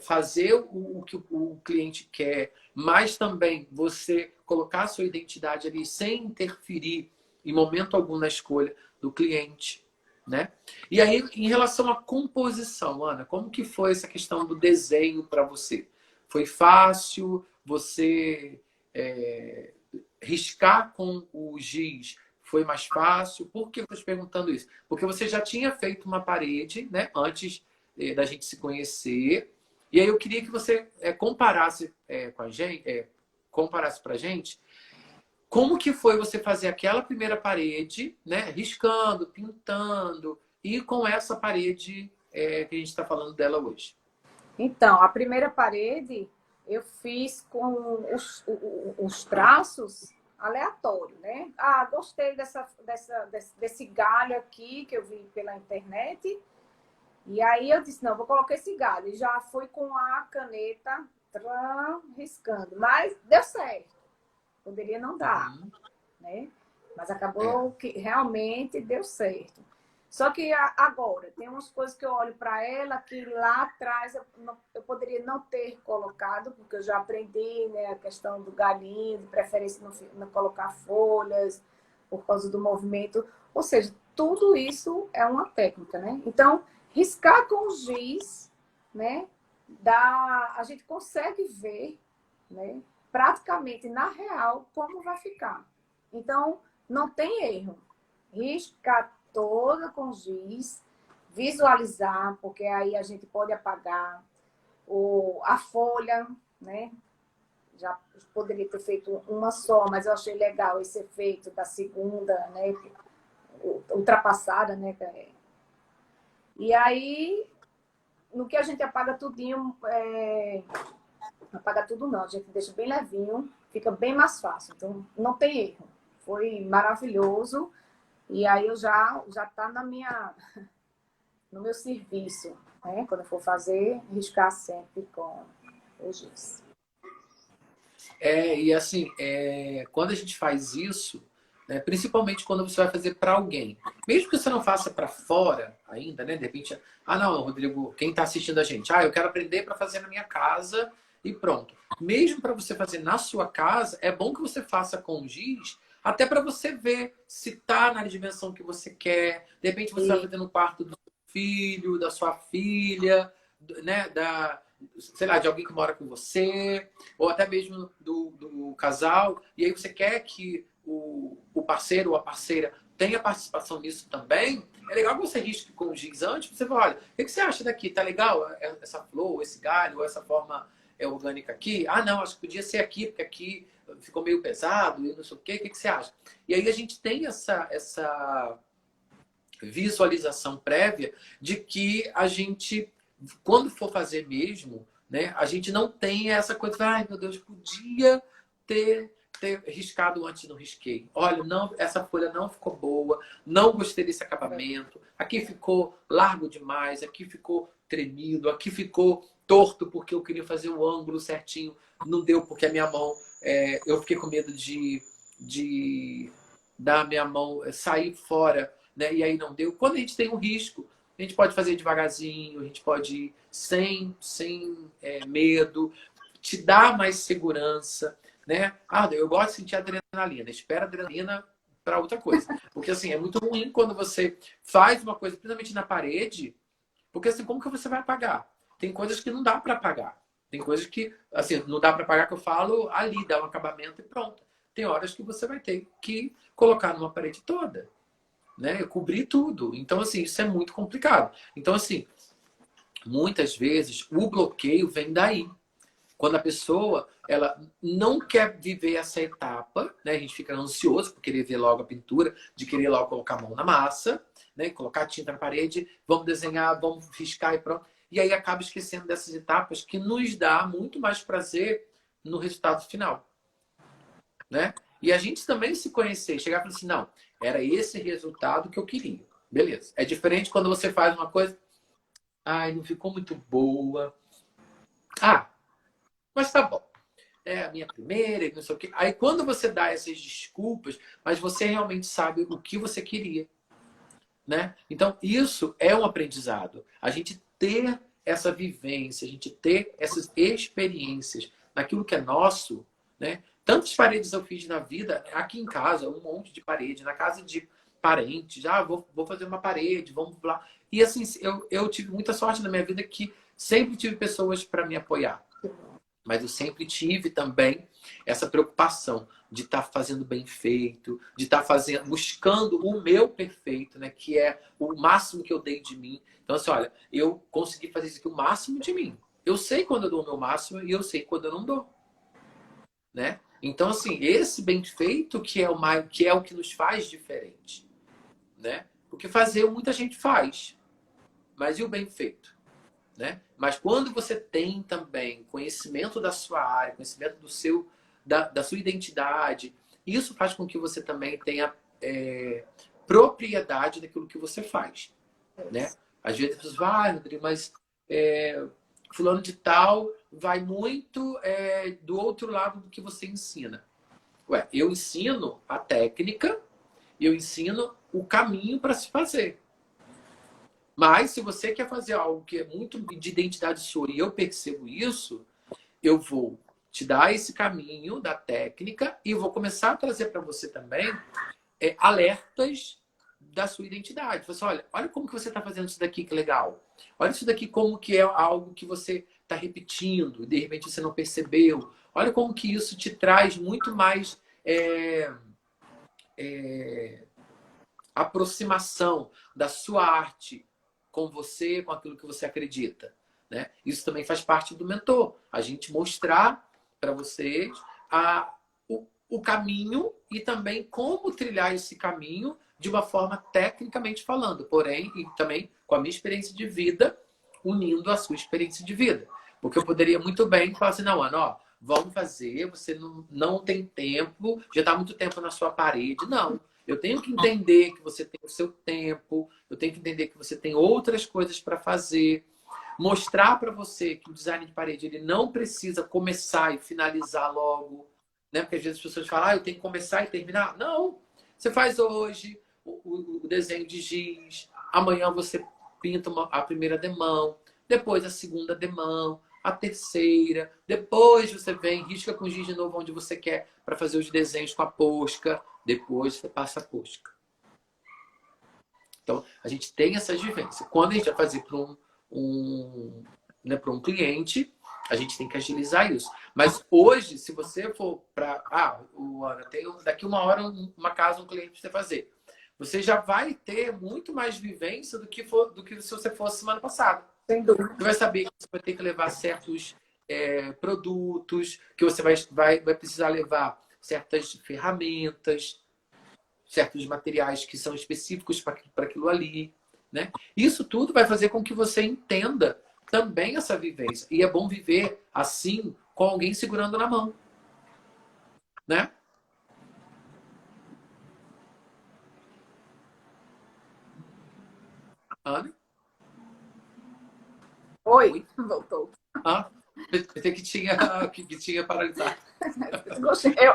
fazer o que o cliente quer, mas também você colocar a sua identidade ali sem interferir em momento algum na escolha do cliente, né? E aí, em relação à composição, Ana, como que foi essa questão do desenho para você? Foi fácil? Você riscar com o giz foi mais fácil? Por que eu estou te perguntando isso? Porque você já tinha feito uma parede, né, antes da gente se conhecer. E aí eu queria que você comparasse com a gente, comparasse para a gente como que foi você fazer aquela primeira parede, né, riscando, pintando, e com essa parede que a gente está falando dela hoje. Então, a primeira parede eu fiz com os traços aleatórios, né? Ah, gostei desse galho aqui que eu vi pela internet. E aí eu disse, não, vou colocar esse galho. E já fui com a caneta riscando. Mas deu certo. Poderia não dar, Uhum. né? Mas É. acabou que realmente deu certo. Só que agora, tem umas coisas que eu olho para ela que lá atrás eu poderia não ter colocado, porque eu já aprendi, né, a questão do galinho, de preferência não colocar folhas, por causa do movimento. Ou seja, tudo isso é uma técnica, né? Então, riscar com o giz, né, a gente consegue ver, né, praticamente na real como vai ficar. Então, não tem erro. Riscar toda com giz, visualizar, porque aí a gente pode apagar a folha, né? Já poderia ter feito uma só, mas eu achei legal esse efeito da segunda, né? Ultrapassada, né? E aí, no que a gente apaga tudinho, apaga tudo não, a gente deixa bem levinho, fica bem mais fácil. Então, não tem erro. Foi maravilhoso. E aí eu já tá no meu serviço, né? Quando eu for fazer, riscar sempre com o giz. E assim, quando a gente faz isso, né, principalmente quando você vai fazer para alguém, mesmo que você não faça para fora ainda, né? De repente, não, Rodrigo, quem está assistindo a gente, eu quero aprender para fazer na minha casa e pronto. Mesmo para você fazer na sua casa, é bom que você faça com giz, até para você ver se tá na dimensão que você quer. De repente você vai fazer no quarto do seu filho, da sua filha, né? Sei lá, de alguém que mora com você, ou até mesmo do casal, e aí você quer que o parceiro ou a parceira tenha participação nisso também, é legal que você risque com o giz antes, você fala, olha, o que você acha daqui? Tá legal essa flor, esse galho, ou essa forma orgânica aqui? Não, acho que podia ser aqui, porque aqui ficou meio pesado, e não sei o quê, o que você acha? E aí a gente tem essa visualização prévia de que a gente, quando for fazer mesmo, né, a gente não tem essa coisa, ai meu Deus, podia ter riscado antes, não risquei. Olha, não, essa folha não ficou boa, não gostei desse acabamento, aqui ficou largo demais, aqui ficou tremido, aqui ficou torto porque eu queria fazer o ângulo certinho, não deu porque a minha mão, eu fiquei com medo de da minha mão sair fora, né? E aí não deu. Quando a gente tem um risco, a gente pode fazer devagarzinho, a gente pode ir sem medo, te dá mais segurança, né? Eu gosto de sentir adrenalina, espera adrenalina para outra coisa. Porque assim, é muito ruim quando você faz uma coisa, principalmente na parede, porque assim, como que você vai apagar? Tem coisas que não dá para apagar. Tem coisas que, assim, não dá para apagar, que eu falo ali, dá um acabamento e pronto. Tem horas que você vai ter que colocar numa parede toda, né? Cobrir tudo. Então, assim, isso é muito complicado. Então, assim, muitas vezes o bloqueio vem daí. Quando a pessoa ela não quer viver essa etapa, né? A gente fica ansioso por querer ver logo a pintura, de querer logo colocar a mão na massa, né? Colocar tinta na parede, vamos desenhar, vamos riscar e pronto. E aí acaba esquecendo dessas etapas que nos dá muito mais prazer no resultado final, né? E a gente também se conhecer, chegar e falar assim, não, era esse resultado que eu queria. Beleza. É diferente quando você faz uma coisa, não ficou muito boa. Mas tá bom. É a minha primeira, não sei o quê. Aí quando você dá essas desculpas, mas você realmente sabe o que você queria, né? Então isso é um aprendizado. A gente ter essa vivência, a gente ter essas experiências naquilo que é nosso, né? Tantas paredes eu fiz na vida, aqui em casa, um monte de parede, na casa de parentes, vou fazer uma parede, vamos lá. E assim, eu tive muita sorte na minha vida que sempre tive pessoas para me apoiar. Mas eu sempre tive também essa preocupação de estar fazendo bem feito, de estar buscando o meu perfeito, né? Que é o máximo que eu dei de mim. Então, assim, olha, eu consegui fazer isso aqui o máximo de mim. Eu sei quando eu dou o meu máximo e eu sei quando eu não dou, né? Então, assim, esse bem feito que é o que nos faz diferente, né? Porque fazer muita gente faz, mas e o bem feito? Né? Mas quando você tem também conhecimento da sua área, conhecimento da sua identidade, isso faz com que você também tenha propriedade daquilo que você faz. Né? Às vezes as pessoas falam, Rodrigo, mas fulano de tal vai muito do outro lado do que você ensina. Ué, eu ensino a técnica e eu ensino o caminho para se fazer. Mas se você quer fazer algo que é muito de identidade sua e eu percebo isso, eu vou te dar esse caminho da técnica e vou começar a trazer para você também alertas da sua identidade. Você olha como que você está fazendo isso daqui, que legal. Olha isso daqui como que é algo que você está repetindo, de repente você não percebeu. Olha como que isso te traz muito mais aproximação da sua arte com você, com aquilo que você acredita. Né? Isso também faz parte do mentor. A gente mostrar para vocês o caminho e também como trilhar esse caminho de uma forma tecnicamente falando, porém, e também com a minha experiência de vida, unindo a sua experiência de vida. Porque eu poderia muito bem falar assim, não, Ana, ó, vamos fazer, você não tem tempo, já está muito tempo na sua parede. Não, eu tenho que entender que você tem o seu tempo, eu tenho que entender que você tem outras coisas para fazer, mostrar para você que o design de parede ele não precisa começar e finalizar logo, né? Porque às vezes as pessoas falam, eu tenho que começar e terminar. Não, você faz hoje o desenho de giz, amanhã você pinta a primeira demão, depois a segunda demão, a terceira, depois você vem, risca com giz de novo onde você quer para fazer os desenhos com a posca, depois você passa a posca. Então, a gente tem essas vivências. Quando a gente vai fazer para para um cliente, a gente tem que agilizar isso. Mas hoje, se você for para... Ana, tem daqui uma hora uma casa, um cliente para você fazer. Você já vai ter muito mais vivência do que se você fosse semana passada. Sem dúvida. Você vai saber que você vai ter que levar certos produtos, que você vai precisar levar certas ferramentas, certos materiais que são específicos para aquilo ali. Né? Isso tudo vai fazer com que você entenda também essa vivência. E é bom viver assim, com alguém segurando na mão. Né? Ana? Oi, voltou. Pensei que tinha paralisado.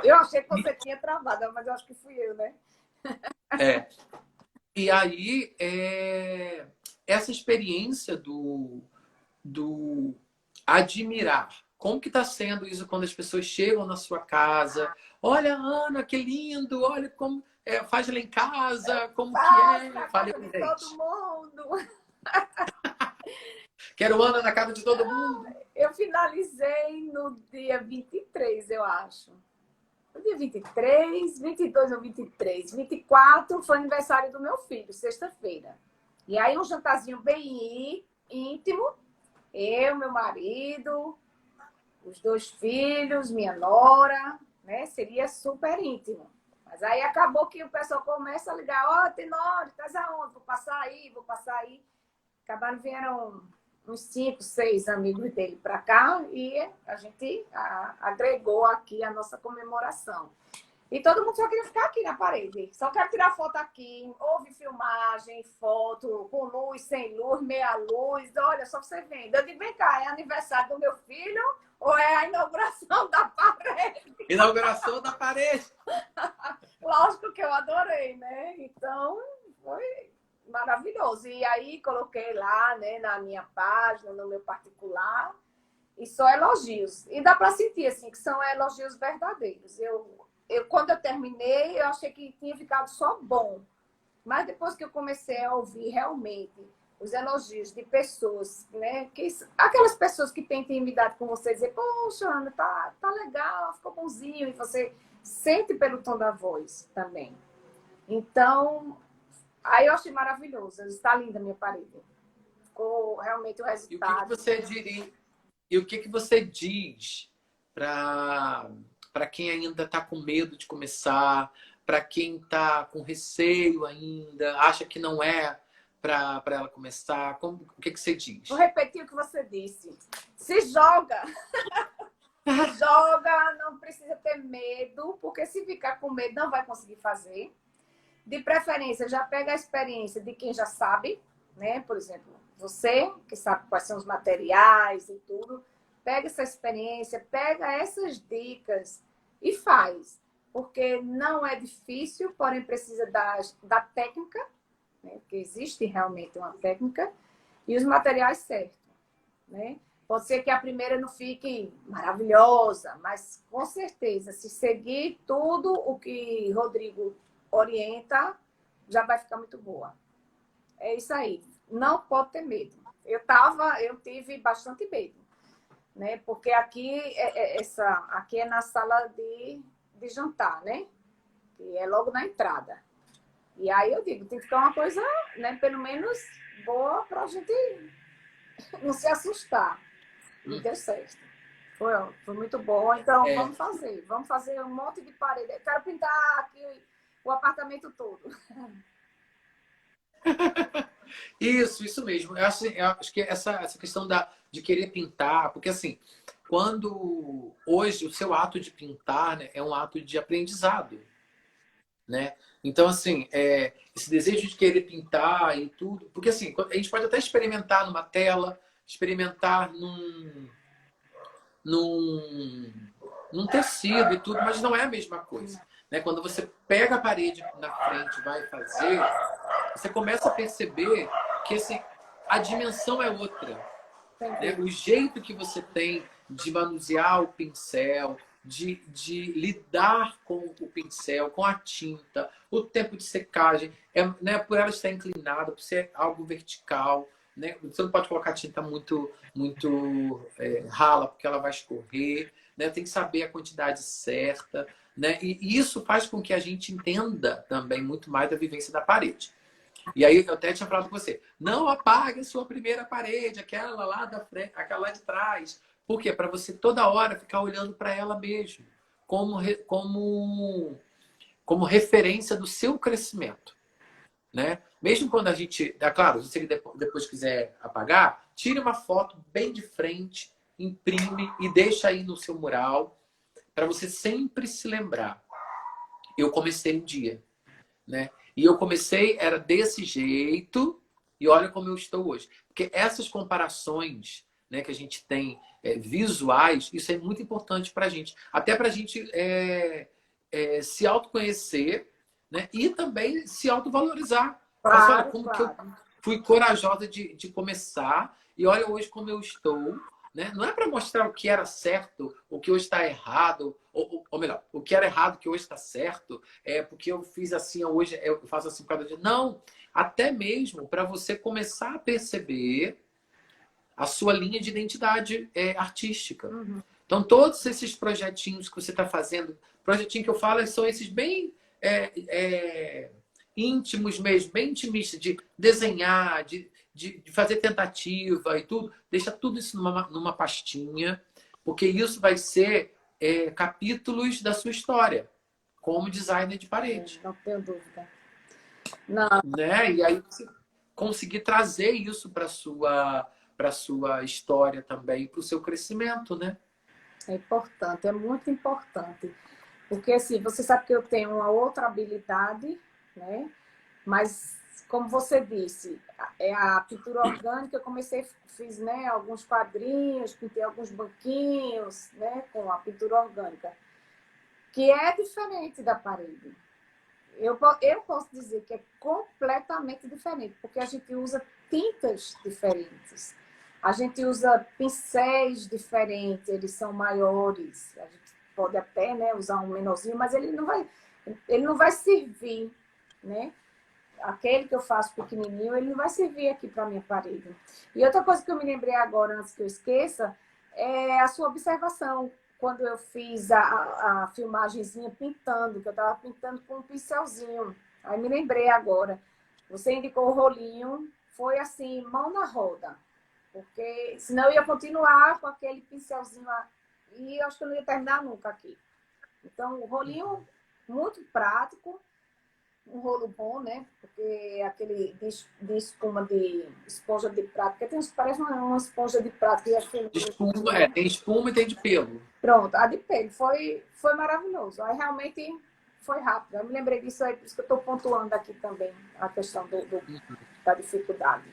Eu achei que você tinha travado, mas eu acho que fui eu, né? E aí, essa experiência do admirar. Como que está sendo isso quando as pessoas chegam na sua casa? Olha, Ana, que lindo! Olha como faz lá em casa, como que é? Fale com todo mundo. Quero Ana na casa de todo mundo. Eu finalizei no dia 23, eu acho. No dia 23, 22 ou 23. 24 foi aniversário do meu filho, sexta-feira. E aí um jantarzinho bem íntimo. Eu, meu marido, os 2 filhos, minha nora, né? Seria super íntimo. Mas aí acabou que o pessoal começa a ligar, Tenório, estás aonde? Vou passar aí. Vieram uns 5, 6 amigos dele para cá e a gente agregou aqui a nossa comemoração. E todo mundo só queria ficar aqui na parede. Só quero tirar foto aqui. Houve filmagem, foto com luz, sem luz, meia luz. Olha, só você vendo. Eu digo, vem cá, é aniversário do meu filho ou é a inauguração da parede? Inauguração da parede! Lógico que eu adorei, né? Então, foi maravilhoso. E aí, coloquei lá, né, na minha página, no meu particular, e só elogios. E dá para sentir, assim, que são elogios verdadeiros. Quando eu terminei, eu achei que tinha ficado só bom. Mas depois que eu comecei a ouvir realmente os elogios de pessoas, né? Aquelas pessoas que têm intimidade com você, dizer, poxa, Ana, tá legal, ficou bonzinho. E você sente pelo tom da voz também. Então, aí eu achei maravilhoso. Está linda a minha parede. Ficou realmente o resultado. E o que você diz para quem ainda está com medo de começar, para quem está com receio ainda, acha que não é para ela começar? O que você diz? Vou repetir o que você disse. Se joga! Se joga, não precisa ter medo, porque se ficar com medo não vai conseguir fazer. De preferência, já pega a experiência de quem já sabe, né? Por exemplo, você que sabe quais são os materiais e tudo, pega essa experiência, pega essas dicas e faz. Porque não é difícil, porém precisa da técnica, né? Porque existe realmente uma técnica e os materiais certos, né? Pode ser que a primeira não fique maravilhosa, mas com certeza, se seguir tudo o que Rodrigo orienta, já vai ficar muito boa. É isso aí. Não pode ter medo. Eu tive bastante medo, né? Porque aqui é na sala de jantar, né? Que é logo na entrada. E aí eu digo, tem que ficar uma coisa, né? Pelo menos boa para a gente não se assustar. E deu certo. Foi muito bom. Então, vamos fazer. Vamos fazer um monte de parede. Eu quero pintar aqui o apartamento todo. Isso mesmo. Eu acho que essa questão de querer pintar, porque assim, quando hoje o seu ato de pintar, né, é um ato de aprendizado, né? Então, assim, esse desejo de querer pintar e tudo, porque assim, a gente pode até experimentar numa tela, experimentar num, num tecido e tudo, mas não é a mesma coisa, né? Quando você pega a parede na frente e vai fazer, você começa a perceber que assim, a dimensão é outra, né? O jeito que você tem de manusear o pincel, de lidar com o pincel, com a tinta, o tempo de secagem, né? Por ela estar inclinada, por ser algo vertical, né? Você não pode colocar tinta muito rala, porque ela vai escorrer, né? Tem que saber a quantidade certa, né? E isso faz com que a gente entenda também muito mais da vivência da parede. E aí eu até tinha falado com você, não apague a sua primeira parede, aquela lá da frente, aquela lá de trás. Por quê? Para você toda hora ficar olhando para ela mesmo, como referência do seu crescimento, né? Mesmo quando a gente, claro, se você depois quiser apagar, tire uma foto bem de frente, imprime e deixa aí no seu mural, para você sempre se lembrar. Eu comecei um dia, né? E eu comecei, era desse jeito, e olha como eu estou hoje. Porque essas comparações, né, que a gente tem visuais, isso é muito importante para a gente. Até para a gente se autoconhecer, né, e também se autovalorizar. Claro, olha, como que eu fui corajosa de começar, e olha hoje como eu estou. Né? Não é para mostrar o que era certo, o que hoje está errado, ou melhor, o que era errado, que hoje está certo, porque eu fiz assim, hoje eu faço assim por causa de. Não, até mesmo para você começar a perceber a sua linha de identidade artística. Uhum. Então, todos esses projetinhos que você está fazendo, projetinho que eu falo, são esses bem íntimos mesmo, bem intimistas, de desenhar, de fazer tentativa e tudo. Deixa tudo isso numa pastinha, porque isso vai ser capítulos da sua história, como designer de parede. Não tenho dúvida. Não. Né? E aí você conseguir trazer isso para sua história também, para o seu crescimento, né? É importante, é muito importante. Porque, assim, você sabe que eu tenho uma outra habilidade, né? Mas, como você disse, a pintura orgânica, eu fiz, né, alguns quadrinhos, pintei alguns banquinhos, né, com a pintura orgânica, que é diferente da parede. Eu posso dizer que é completamente diferente, porque a gente usa tintas diferentes. A gente usa pincéis diferentes, eles são maiores. A gente pode até, né, usar um menorzinho, mas ele não vai servir, né? Aquele que eu faço pequenininho, ele não vai servir aqui para a minha parede. E outra coisa que eu me lembrei agora, antes que eu esqueça, é a sua observação. Quando eu fiz a filmagenzinha pintando, que eu estava pintando com um pincelzinho. Aí me lembrei agora. Você indicou o rolinho, foi assim, mão na roda. Porque senão eu ia continuar com aquele pincelzinho lá. E eu acho que eu não ia terminar nunca aqui. Então, o rolinho muito prático. Um rolo bom, né? Porque aquele de espuma de esponja de prato, porque tem uns que parece uma esponja de prato. E assim, De espuma, tem espuma e tem de pelo. Pronto, a de pelo foi maravilhoso. Aí realmente foi rápido. Eu me lembrei disso aí, por isso que eu estou pontuando aqui também a questão da dificuldade.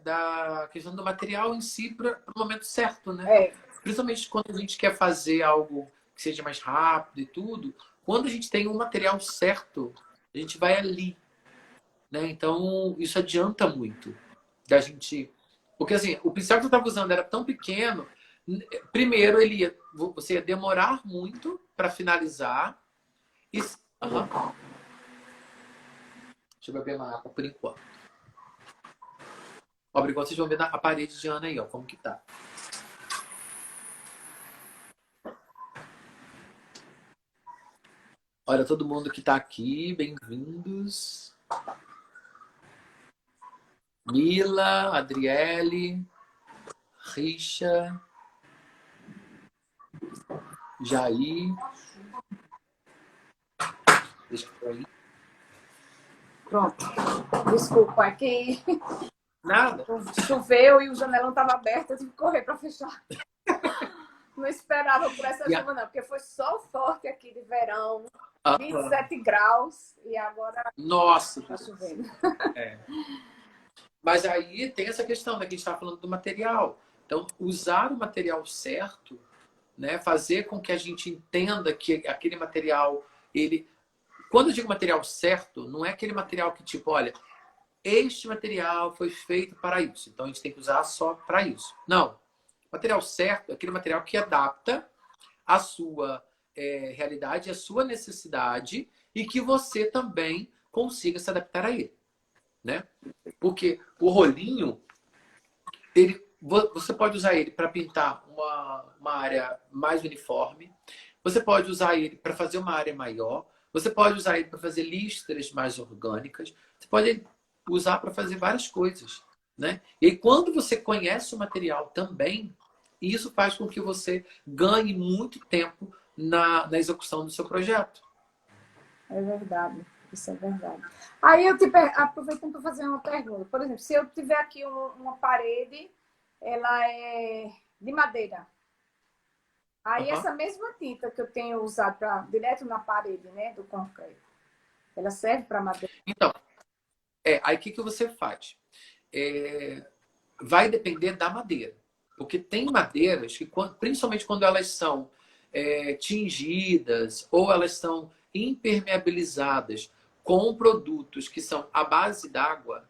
Da questão do material em si para o momento certo, né? Principalmente quando a gente quer fazer algo que seja mais rápido e tudo. Quando a gente tem um material certo, a gente vai ali, né? Então, isso adianta muito da gente... Porque, assim, o pincel que eu estava usando era tão pequeno, primeiro, você ia demorar muito para finalizar. E... Uhum. Deixa eu beber uma água por enquanto. Obrigado, vocês vão ver a parede de Ana aí, ó, como que tá. Olha, todo mundo que tá aqui, bem-vindos. Mila, Adriele, Richa, Jair. Deixa eu aí. Pronto. Desculpa, aqui Nada. choveu e o janelão estava aberto, eu tive que correr para fechar. Não esperava por essa chuva, não, porque foi sol forte aqui de verão, 27 graus, e agora nossa, tá chovendo. É. Mas aí tem essa questão, né, que a gente está falando do material. Então, usar o material certo, né, fazer com que a gente entenda que aquele material, ele... Quando eu digo material certo, não é aquele material que, tipo, olha, este material foi feito para isso, então a gente tem que usar só para isso. Não. O material certo é aquele material que adapta a sua realidade, a sua necessidade e que você também consiga se adaptar a ele, né? Porque o rolinho, você pode usar ele para pintar uma área mais uniforme, você pode usar ele para fazer uma área maior, você pode usar ele para fazer listras mais orgânicas, você pode usar para fazer várias coisas, né? E aí, quando você conhece o material também, isso faz com que você ganhe muito tempo na execução do seu projeto. É verdade, isso é verdade. Aí eu aproveitando para fazer uma pergunta. Por exemplo, se eu tiver aqui uma parede, ela é de madeira. Aí essa mesma tinta que eu tenho usado direto na parede, né, do concreto, ela serve para madeira? Então, aí o que você faz? Vai depender da madeira. Porque tem madeiras que, principalmente quando elas são tingidas ou elas são impermeabilizadas com produtos que são à base d'água,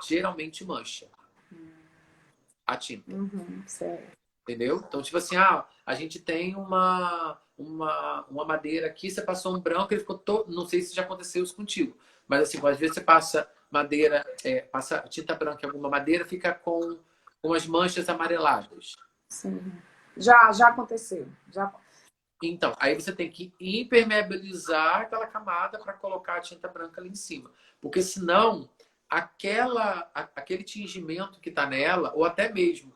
geralmente mancha a tinta. Certo. Entendeu? Então, tipo assim, a gente tem uma madeira aqui, você passou um branco, ele ficou todo... Não sei se já aconteceu isso contigo, mas assim, às vezes você passa madeira, passa tinta branca em alguma madeira, fica com as manchas amareladas. Sim. Já aconteceu. Então, aí você tem que impermeabilizar aquela camada para colocar a tinta branca ali em cima. Porque senão, aquele tingimento que está nela, ou até mesmo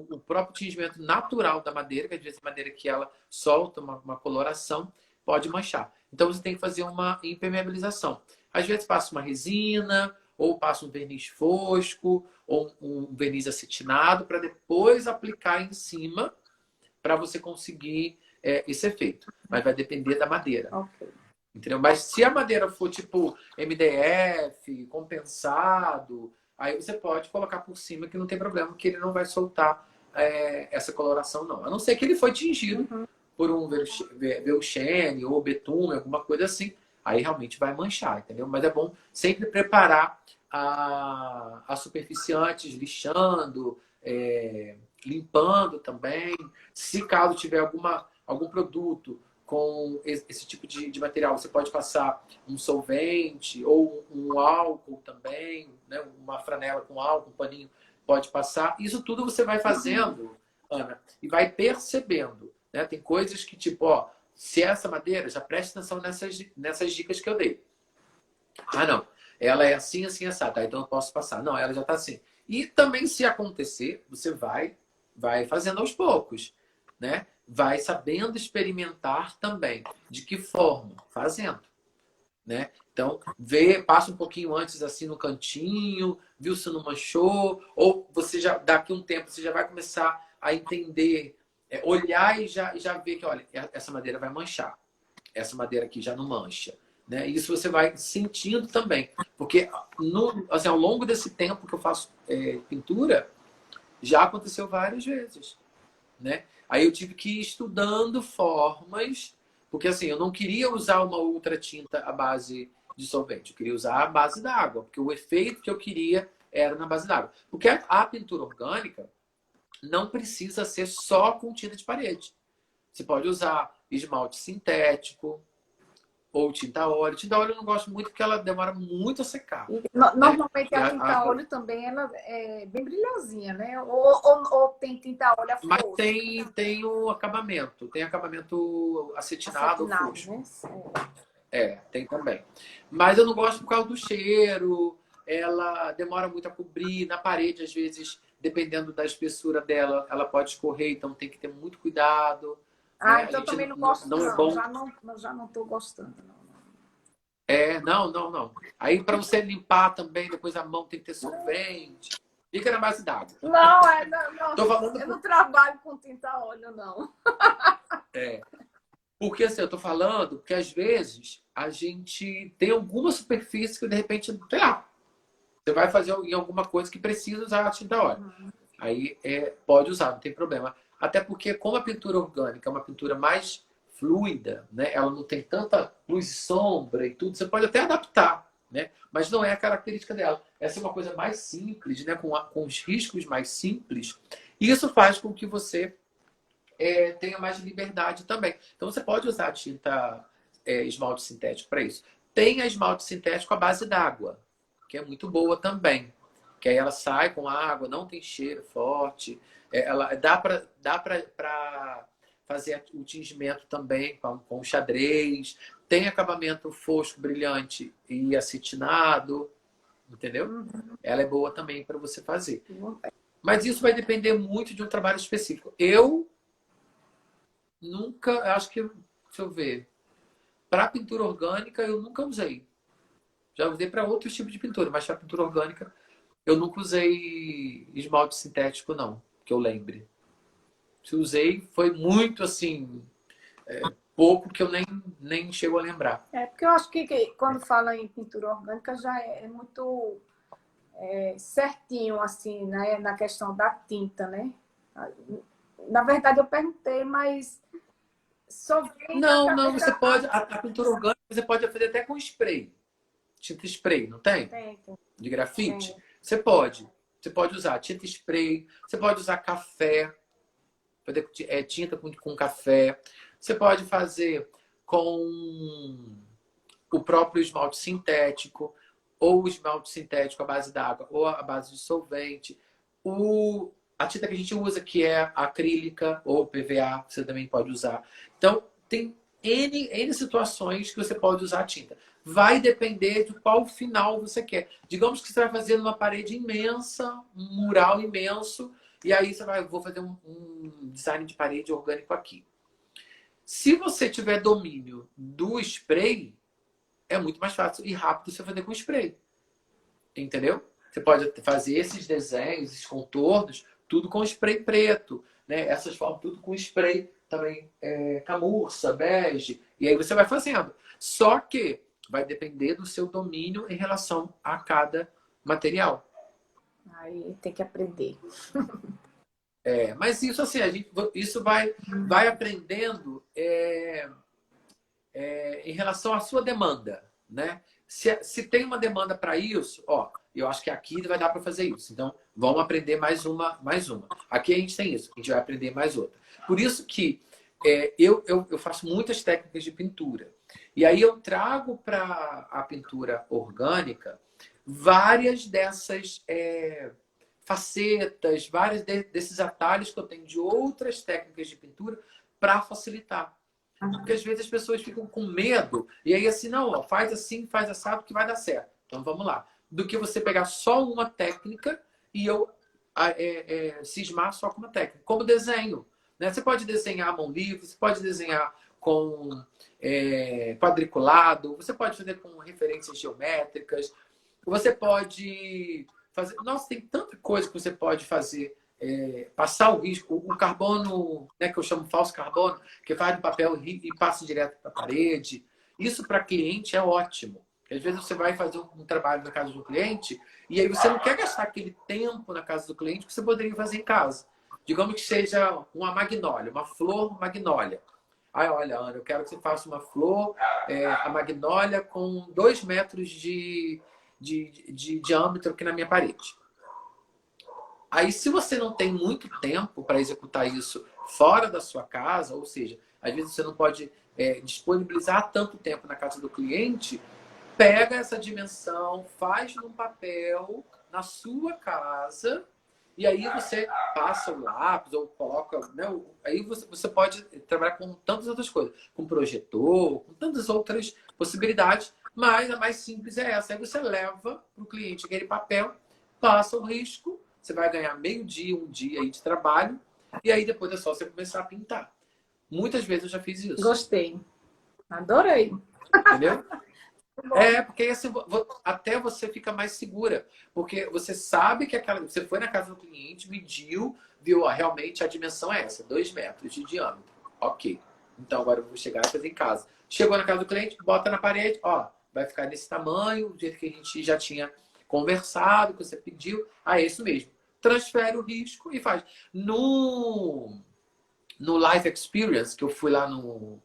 o próprio tingimento natural da madeira, que às vezes a madeira que ela solta uma coloração, pode manchar. Então você tem que fazer uma impermeabilização. Às vezes passa uma resina, ou passa um verniz fosco, ou um verniz acetinado, para depois aplicar em cima, para você conseguir esse efeito. Mas vai depender da madeira. Ok. Entendeu? Mas se a madeira for tipo MDF, compensado, aí você pode colocar por cima que não tem problema, que ele não vai soltar essa coloração, não. A não ser que ele foi tingido por um Verruchenne ou betume, alguma coisa assim. Aí realmente vai manchar, entendeu? Mas é bom sempre preparar a superfície antes, lixando, limpando também. Se caso tiver algum produto com esse tipo de material, você pode passar um solvente ou um álcool também, né? Uma franela com álcool, um paninho, pode passar. Isso tudo você vai fazendo, Ana, e vai percebendo, né? Tem coisas que, tipo, se essa madeira, já preste atenção nessas dicas que eu dei. Não, ela é assim, assim, assada, então eu posso passar. Não, ela já está assim. E também, se acontecer, você vai fazendo aos poucos, né? Vai sabendo experimentar também. De que forma? Fazendo, né? Então, passa um pouquinho antes assim no cantinho, viu se não manchou, ou você já, daqui a um tempo, você já vai começar a entender, olhar e já ver que, olha, essa madeira vai manchar. Essa madeira aqui já não mancha. Né? Isso você vai sentindo também. Porque assim, ao longo desse tempo que eu faço pintura, já aconteceu várias vezes. Né? Aí eu tive que ir estudando formas Porque assim, eu não queria usar uma outra tinta à base de solvente, eu queria usar a base da água, porque o efeito que eu queria era na base da água. Porque a pintura orgânica não precisa ser só com tinta de parede. Você pode usar esmalte sintético ou tinta óleo. Tinta óleo eu não gosto muito porque ela demora muito a secar. Né? Normalmente E a tinta óleo também ela é bem brilhosinha, né? Ou tem tinta óleo a mas fosco, tem o acabamento. Tem acabamento acetinado ou acetinado, fosco. né? Tem também. Mas eu não gosto por causa do cheiro. Ela demora muito a cobrir. Na parede, às vezes, dependendo da espessura dela, ela pode escorrer. Então tem que ter muito cuidado. Né? A Então gente também não gosto, não é não. bom. Já não estou gostando, não. Não. Aí para você limpar também, depois a mão tem que ter solvente. Fica na base d'água. Não. Tô falando Eu não trabalho com tinta óleo, não. porque assim, eu tô falando que às vezes a gente tem alguma superfície que de repente, sei lá, você vai fazer em alguma coisa que precisa usar a tinta óleo. Aí pode usar, não tem problema. Até porque como a pintura orgânica é uma pintura mais fluida, né? Ela não tem tanta luz e sombra e tudo, você pode até adaptar, né? Mas não é a característica dela. Essa é uma coisa mais simples, né? Com os riscos mais simples. E isso faz com que você tenha mais liberdade também. Então você pode usar a tinta esmalte sintético para isso. Tem a esmalte sintético à base d'água, que é muito boa também. Que aí ela sai com água, não tem cheiro forte. Ela dá para fazer o tingimento também com xadrez. Tem acabamento fosco, brilhante e acetinado. Entendeu? Ela é boa também para você fazer. Mas isso vai depender muito de um trabalho específico. Eu nunca, acho que, deixa eu ver. Para pintura orgânica, eu nunca usei. Já usei para outros tipos de pintura, mas para pintura orgânica, eu nunca usei esmalte sintético, não, que eu lembre. Se usei, foi muito assim, pouco que eu nem chego a lembrar. Porque eu acho que quando fala em pintura orgânica já é muito certinho, assim, né? Na questão da tinta, né? Na verdade, eu perguntei, mas só veio na Não, você cabeça. pode, a pintura orgânica você pode fazer até com spray. Tinta spray, não tem? Tem. De grafite? Tem. Você pode. Você pode usar tinta spray, você pode usar café, fazer tinta com café. Você pode fazer com o próprio esmalte sintético, ou o esmalte sintético à base d'água, ou à base de solvente. A tinta que a gente usa, que é acrílica ou PVA, você também pode usar. Então, tem N situações que você pode usar a tinta. Vai depender de qual final você quer. Digamos que você vai fazer numa parede imensa, um mural imenso, e aí vou fazer um design de parede orgânico aqui. Se você tiver domínio do spray, é muito mais fácil e rápido você fazer com spray. Entendeu? Você pode fazer esses desenhos, esses contornos, tudo com spray preto, né? Essas formas, tudo com spray também camurça, bege. E aí você vai fazendo. Só que vai depender do seu domínio em relação a cada material. Aí tem que aprender. Mas isso assim, isso vai aprendendo em relação à sua demanda, né? Se tem uma demanda para isso, eu acho que aqui vai dar para fazer isso. Então, vamos aprender mais uma. Aqui a gente tem isso, a gente vai aprender mais outra. Por isso que eu faço muitas técnicas de pintura. E aí eu trago para a pintura orgânica várias dessas facetas, vários desses atalhos que eu tenho de outras técnicas de pintura para facilitar. Porque às vezes as pessoas ficam com medo e aí assim, não, faz assim, faz assado que vai dar certo. Então vamos lá. Do que você pegar só uma técnica e eu cismar só com uma técnica. Como desenho. Né? Você pode desenhar à mão livre, você pode desenhar com quadriculado, você pode fazer com referências geométricas, você pode fazer... Nossa, tem tanta coisa que você pode fazer. Passar o risco, o carbono, né, que eu chamo falso carbono, que faz de papel e passa direto para a parede. Isso para cliente é ótimo. Às vezes você vai fazer um trabalho na casa do cliente e aí você não quer gastar aquele tempo na casa do cliente que você poderia fazer em casa. Digamos que seja uma magnólia, uma flor magnólia. Aí, olha, Ana, eu quero que você faça uma flor, a magnólia, com 2 metros de diâmetro aqui na minha parede. Aí, se você não tem muito tempo para executar isso fora da sua casa, ou seja, às vezes você não pode disponibilizar tanto tempo na casa do cliente, pega essa dimensão, faz num papel na sua casa e aí você passa o lápis ou coloca, né? Aí você pode trabalhar com tantas outras coisas, com projetor, com tantas outras possibilidades, mas a mais simples é essa. Aí você leva para o cliente aquele papel, passa o risco, você vai ganhar meio dia, um dia aí de trabalho e aí depois é só você começar a pintar. Muitas vezes eu já fiz isso. Gostei. Adorei. Entendeu? Porque assim, até você fica mais segura. Porque você sabe que você foi na casa do cliente, mediu, viu, ó, realmente a dimensão é essa, 2 metros de diâmetro. Ok. Então agora eu vou chegar e fazer em casa. Chegou na casa do cliente, bota na parede, ó, vai ficar nesse tamanho, do jeito que a gente já tinha conversado, que você pediu. Ah, é isso mesmo. Transfere o risco e faz. No Life Experience, que eu fui lá no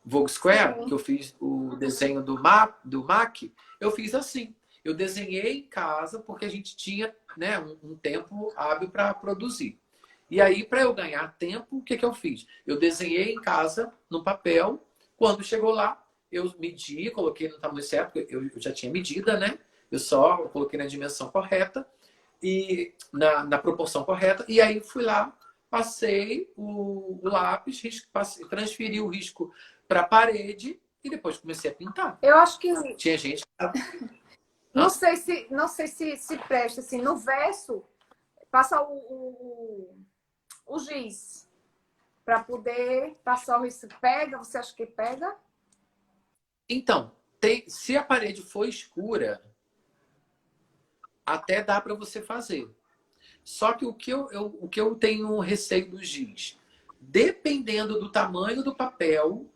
Vogue Square, que eu fiz o desenho do MAC, eu fiz assim. Eu desenhei em casa porque a gente tinha, né, um tempo hábil para produzir. E aí, para eu ganhar tempo, o que eu fiz? Eu desenhei em casa, no papel. Quando chegou lá, eu medi, coloquei no tamanho certo, eu já tinha medida, né? Eu só coloquei na dimensão correta e na proporção correta. E aí fui lá, passei o lápis, transferi o risco para a parede e depois comecei a pintar. Eu acho que tinha gente. Não sei se presta assim. No verso, passa o giz para poder passar o risco. Pega? Você acha que pega? Então, se a parede for escura, até dá para você fazer. Só que o que eu tenho receio do giz, dependendo do tamanho do papel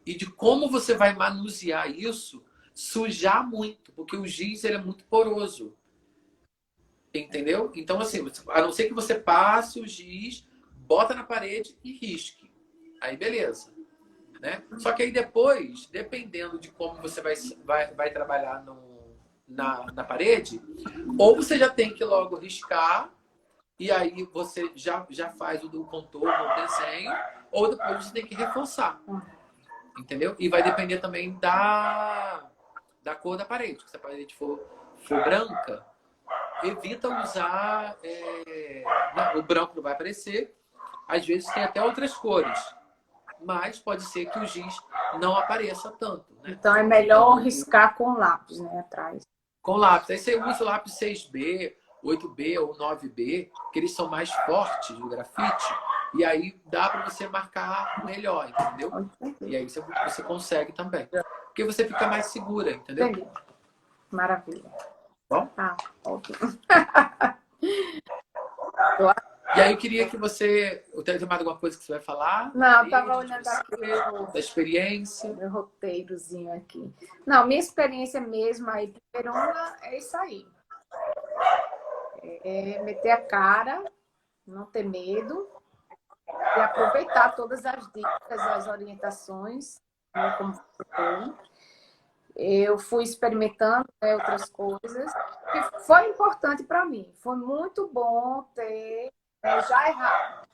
e de como você vai manusear isso, sujar muito, porque o giz ele é muito poroso. Entendeu? Então, assim, a não ser que você passe o giz, bota na parede e risque. Aí, beleza. Né? Só que aí depois, dependendo de como você vai trabalhar na parede, ou você já tem que logo riscar, e aí você já faz o do contorno, o desenho, ou depois você tem que reforçar. Entendeu? E vai depender também da cor da parede. Se a parede for branca, evita usar... o branco não vai aparecer. Às vezes tem até outras cores. Mas pode ser que o giz não apareça tanto. Né? Então é melhor riscar com lápis, né? Atrás. Com lápis. Aí você usa o lápis 6B, 8B ou 9B, que eles são mais fortes do grafite. E aí dá para você marcar melhor, entendeu? E aí você consegue também. Porque você fica mais segura, entendeu? Entendi. Maravilha. Bom? Tá, ótimo. E aí eu queria que você... Tem mais alguma coisa que você vai falar? Não, eu tava olhando aqui da experiência. meu roteirozinho aqui. Não, minha experiência mesmo aí de Verona é isso aí. Meter a cara, não ter medo e aproveitar todas as dicas, as orientações, né, como foi. Eu fui experimentando, né, outras coisas que foi importante para mim. Foi muito bom ter já errado.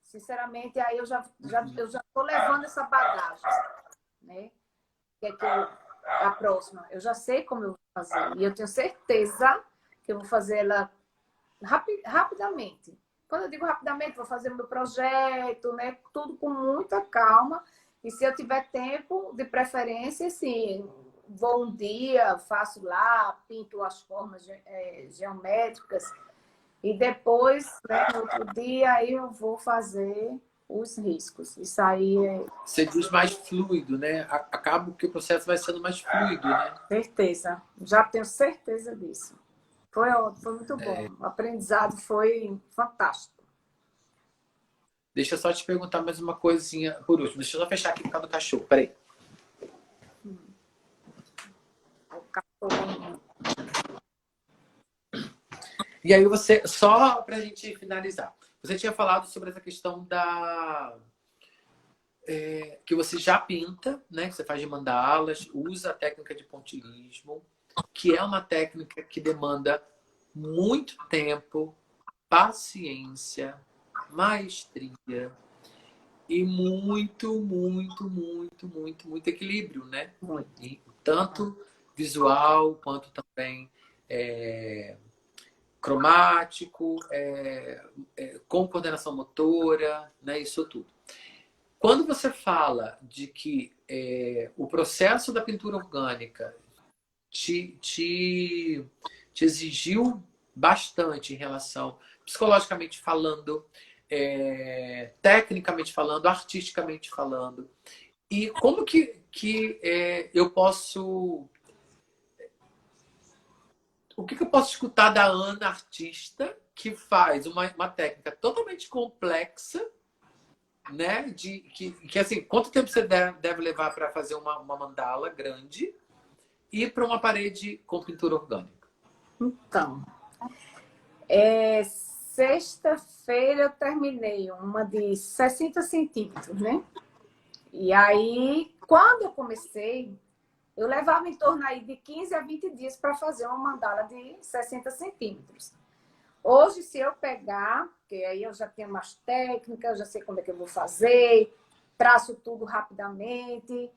Sinceramente, aí eu já estou levando essa bagagem, né? Que é que a próxima, eu já sei como eu vou fazer. E eu tenho certeza que eu vou fazer ela rapidamente. Quando eu digo rapidamente, vou fazer o meu projeto, né? Tudo com muita calma. E se eu tiver tempo, de preferência, sim, vou um dia, faço lá, pinto as formas geométricas. E depois, né, no outro dia, aí eu vou fazer os riscos. Isso aí é... Você diz mais fluido, né? Acaba que o processo vai sendo mais fluido, né? Certeza. Já tenho certeza disso. Foi muito bom. O aprendizado foi fantástico. Deixa eu só te perguntar mais uma coisinha por último. Deixa eu só fechar aqui por causa do cachorro. Peraí. O cachorro... E aí você, só pra gente finalizar, você tinha falado sobre essa questão que você já pinta, né? Que você faz de mandalas, usa a técnica de pontilhismo, que é uma técnica que demanda muito tempo, paciência, maestria e muito equilíbrio, né? Muito. E tanto visual quanto também cromático, com coordenação motora, né? Isso tudo. Quando você fala de que o processo da pintura orgânica te exigiu bastante em relação, psicologicamente falando, tecnicamente falando, artisticamente falando, e como que eu posso... O que eu posso escutar da Ana, artista, que faz uma técnica totalmente complexa, né? Que assim, quanto tempo você deve levar para fazer uma mandala grande e para uma parede com pintura orgânica? Então, sexta-feira eu terminei uma de 60 centímetros, né? E aí, quando eu comecei, eu levava em torno aí de 15 a 20 dias para fazer uma mandala de 60 centímetros. Hoje, se eu pegar, porque aí eu já tenho umas técnicas, eu já sei como é que eu vou fazer, traço tudo rapidamente.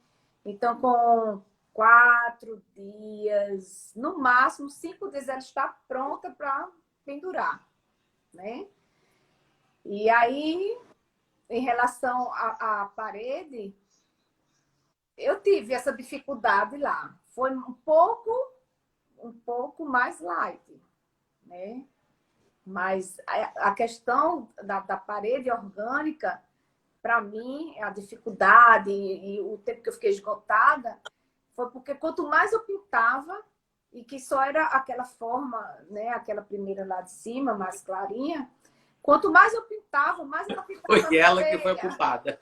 Então, com 4 dias, no máximo 5 dias, ela está pronta para pendurar, né? E aí, em relação à parede, eu tive essa dificuldade lá. Foi um pouco mais light, né? Mas a questão da parede orgânica, para mim, a dificuldade e o tempo que eu fiquei esgotada, foi porque quanto mais eu pintava, e que só era aquela forma, né, aquela primeira lá de cima, mais clarinha, quanto mais eu pintava, mais ela ficava Foi ela feia. que foi a culpada.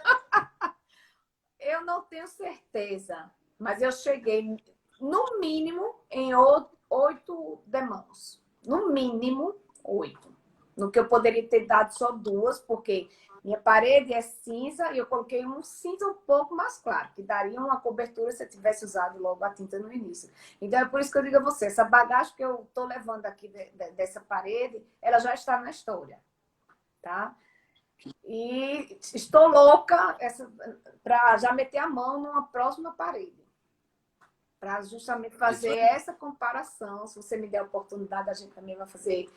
Eu não tenho certeza, mas eu cheguei, no mínimo, em 8 demãos. No mínimo, 8. No que eu poderia ter dado só 2, porque minha parede é cinza e eu coloquei um cinza um pouco mais claro, que daria uma cobertura se eu tivesse usado logo a tinta no início. Então é por isso que eu digo a você, essa bagagem que eu estou levando aqui dessa parede, ela já está na história, tá? E estou louca para já meter a mão numa próxima parede, para justamente fazer essa comparação. Se você me der a oportunidade, a gente também vai fazer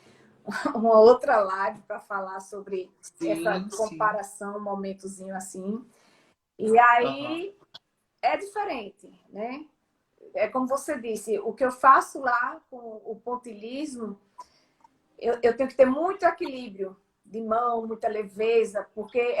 uma outra live para falar sobre essa comparação, um momentozinho assim. E aí é diferente, né? É como você disse, o que eu faço lá com o pontilhismo, eu tenho que ter muito equilíbrio de mão, muita leveza, porque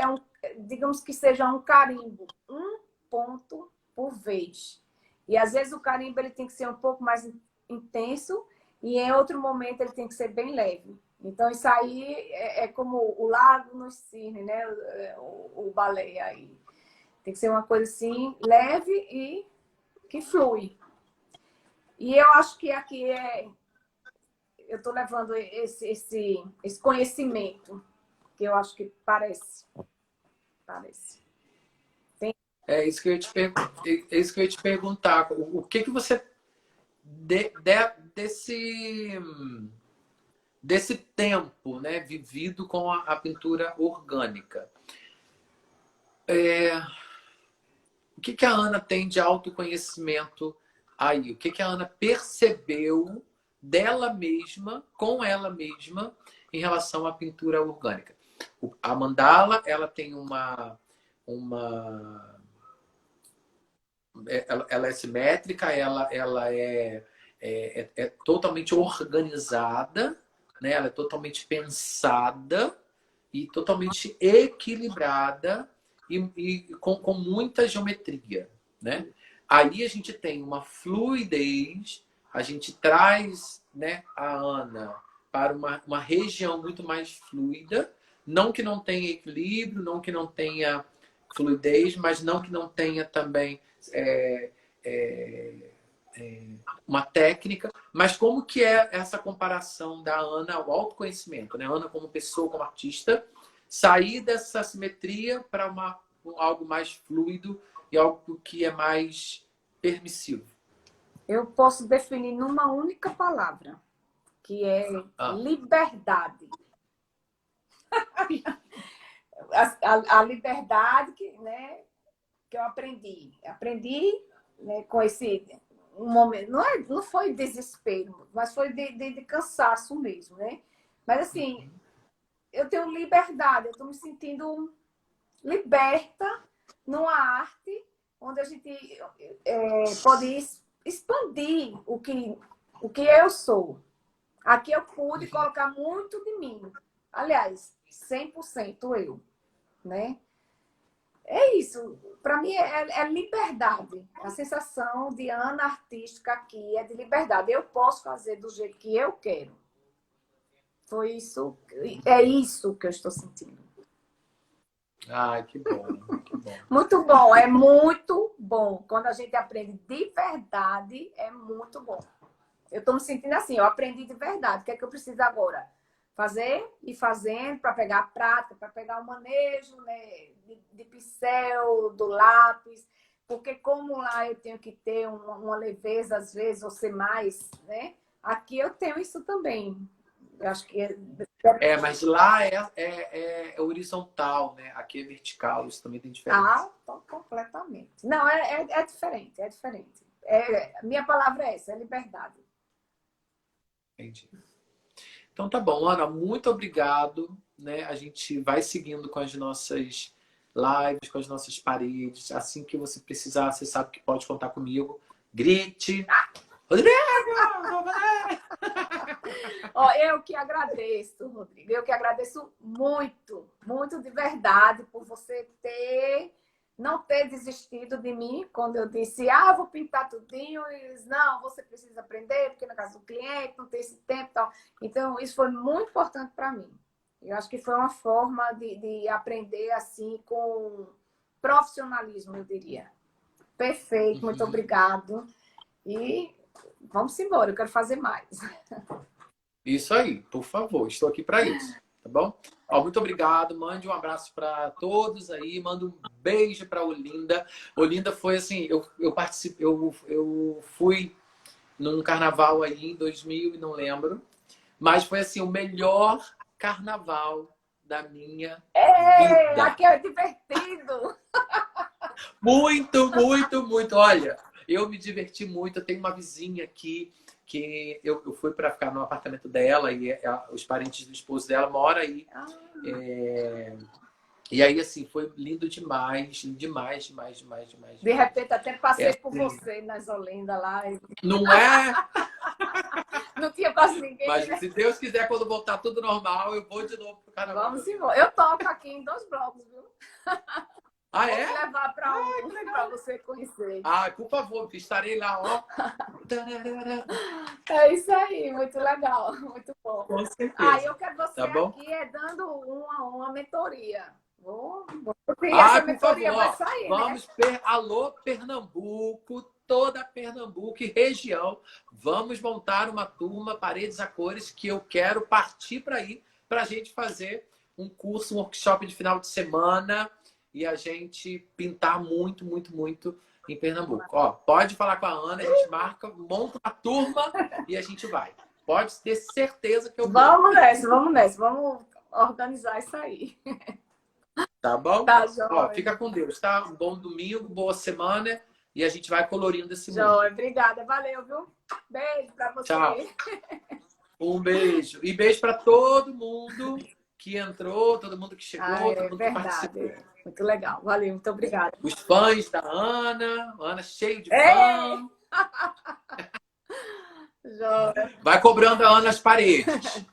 digamos que seja um carimbo, um ponto por vez. E às vezes o carimbo ele tem que ser um pouco mais intenso e em outro momento ele tem que ser bem leve. Então isso aí é como o lago no cisne, né? O baleia aí. Tem que ser uma coisa assim leve e que flui. E eu acho que aqui eu estou levando esse conhecimento, que eu acho que parece. É isso que eu ia te perguntar. O que você desse tempo, né, vivido com a pintura orgânica. O que a Ana tem de autoconhecimento aí? O que a Ana percebeu dela mesma, com ela mesma, em relação à pintura orgânica? A mandala, ela tem ela é simétrica, ela é totalmente organizada, né? Ela é totalmente pensada e totalmente equilibrada e com muita geometria, né? Aí a gente tem uma fluidez, a gente traz, né, a Ana para uma região muito mais fluida, não que não tenha equilíbrio, não que não tenha fluidez, mas não que não tenha também uma técnica, mas como que é essa comparação da Ana ao autoconhecimento, né? Ana como pessoa, como artista, sair dessa simetria para algo mais fluido e algo que é mais permissivo? Eu posso definir numa única palavra, que é liberdade. A liberdade que eu aprendi. Aprendi, né, com esse um momento. Não foi desespero, mas foi de cansaço mesmo, né? Mas assim, eu tenho liberdade, eu estou me sentindo liberta numa arte onde a gente pode expandir o que eu sou. Aqui eu pude colocar muito de mim. Aliás, 100% eu, né? É isso. Para mim é liberdade. A sensação de Ana artística aqui é de liberdade. Eu posso fazer do jeito que eu quero. Foi isso. É isso que eu estou sentindo. Ai, que bom, que bom. Muito bom, é muito bom. Quando a gente aprende de verdade, é muito bom. Eu estou me sentindo assim, eu aprendi de verdade. O que é que eu preciso agora? Fazer e fazendo para pegar a prática, para pegar o manejo, né, de pincel, do lápis. Porque como lá eu tenho que ter uma leveza, às vezes, ou ser mais, né? Aqui eu tenho isso também. Eu acho que Mas lá é horizontal, né? Aqui é vertical, isso também tem diferença. Completamente. Não, é diferente, é diferente. Minha palavra é essa, é liberdade. Entendi. Então tá bom, Ana, muito obrigado, né? A gente vai seguindo com as nossas lives, com as nossas paredes. Assim que você precisar, você sabe que pode contar comigo. Grite! Rodrigo! Eu que agradeço, Rodrigo. Eu que agradeço muito, muito de verdade por você não ter desistido de mim quando eu disse, vou pintar tudinho. E eles, não, você precisa aprender, porque na casa do cliente não tem esse tempo e tal. Então, isso foi muito importante para mim. Eu acho que foi uma forma de aprender assim com profissionalismo, eu diria. Perfeito, muito obrigado. E vamos embora, eu quero fazer mais. Isso aí, por favor, estou aqui para isso, tá bom? Muito obrigado, mande um abraço para todos aí, manda um beijo para Olinda. Olinda foi assim, eu participei, eu fui num carnaval aí em 2000 e não lembro, mas foi assim o melhor carnaval da minha vida. Aqui é divertido. Muito, muito, muito. Olha, eu me diverti muito. Eu tenho uma vizinha aqui que eu fui para ficar no apartamento dela e os parentes do esposo dela moram aí. E aí, assim, foi lindo demais, demais, demais, demais, demais. De repente, até passei por você nas Olinda lá. Não é? Não tinha quase ninguém. Mas né? se Deus quiser, quando voltar tudo normal, eu vou de novo pro carnaval. Vamos embora. Eu toco aqui em 2 blocos, viu? Ah, é? Vou levar para você conhecer. Por favor, estarei lá, ó. É isso aí, muito legal, muito bom. Com certeza. Eu quero você tá bom? aqui dando uma mentoria. Essa por mentoria favor, vai sair, vamos alô, Pernambuco, toda Pernambuco e região. Vamos montar uma turma Paredes a Cores que eu quero partir para aí, para a gente fazer um curso, um workshop de final de semana e a gente pintar muito, muito, muito em Pernambuco. Pode falar com a Ana, a gente marca, monta uma turma e a gente vai. Pode ter certeza que eu vou. Vamos nessa, vamos organizar isso aí. Tá bom? Tá, joia. Fica com Deus, tá? Um bom domingo, boa semana e a gente vai colorindo esse mundo. Joia, obrigada. Valeu, viu? Beijo pra você. Tchau. Um beijo. E beijo para todo mundo que entrou, todo mundo que chegou, todo mundo que participou. Muito legal. Valeu, muito obrigada. Os fãs da Ana cheio de fã. Joia. Vai cobrando a Ana as paredes.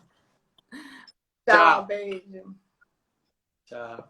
Tchau, beijo. Tchau.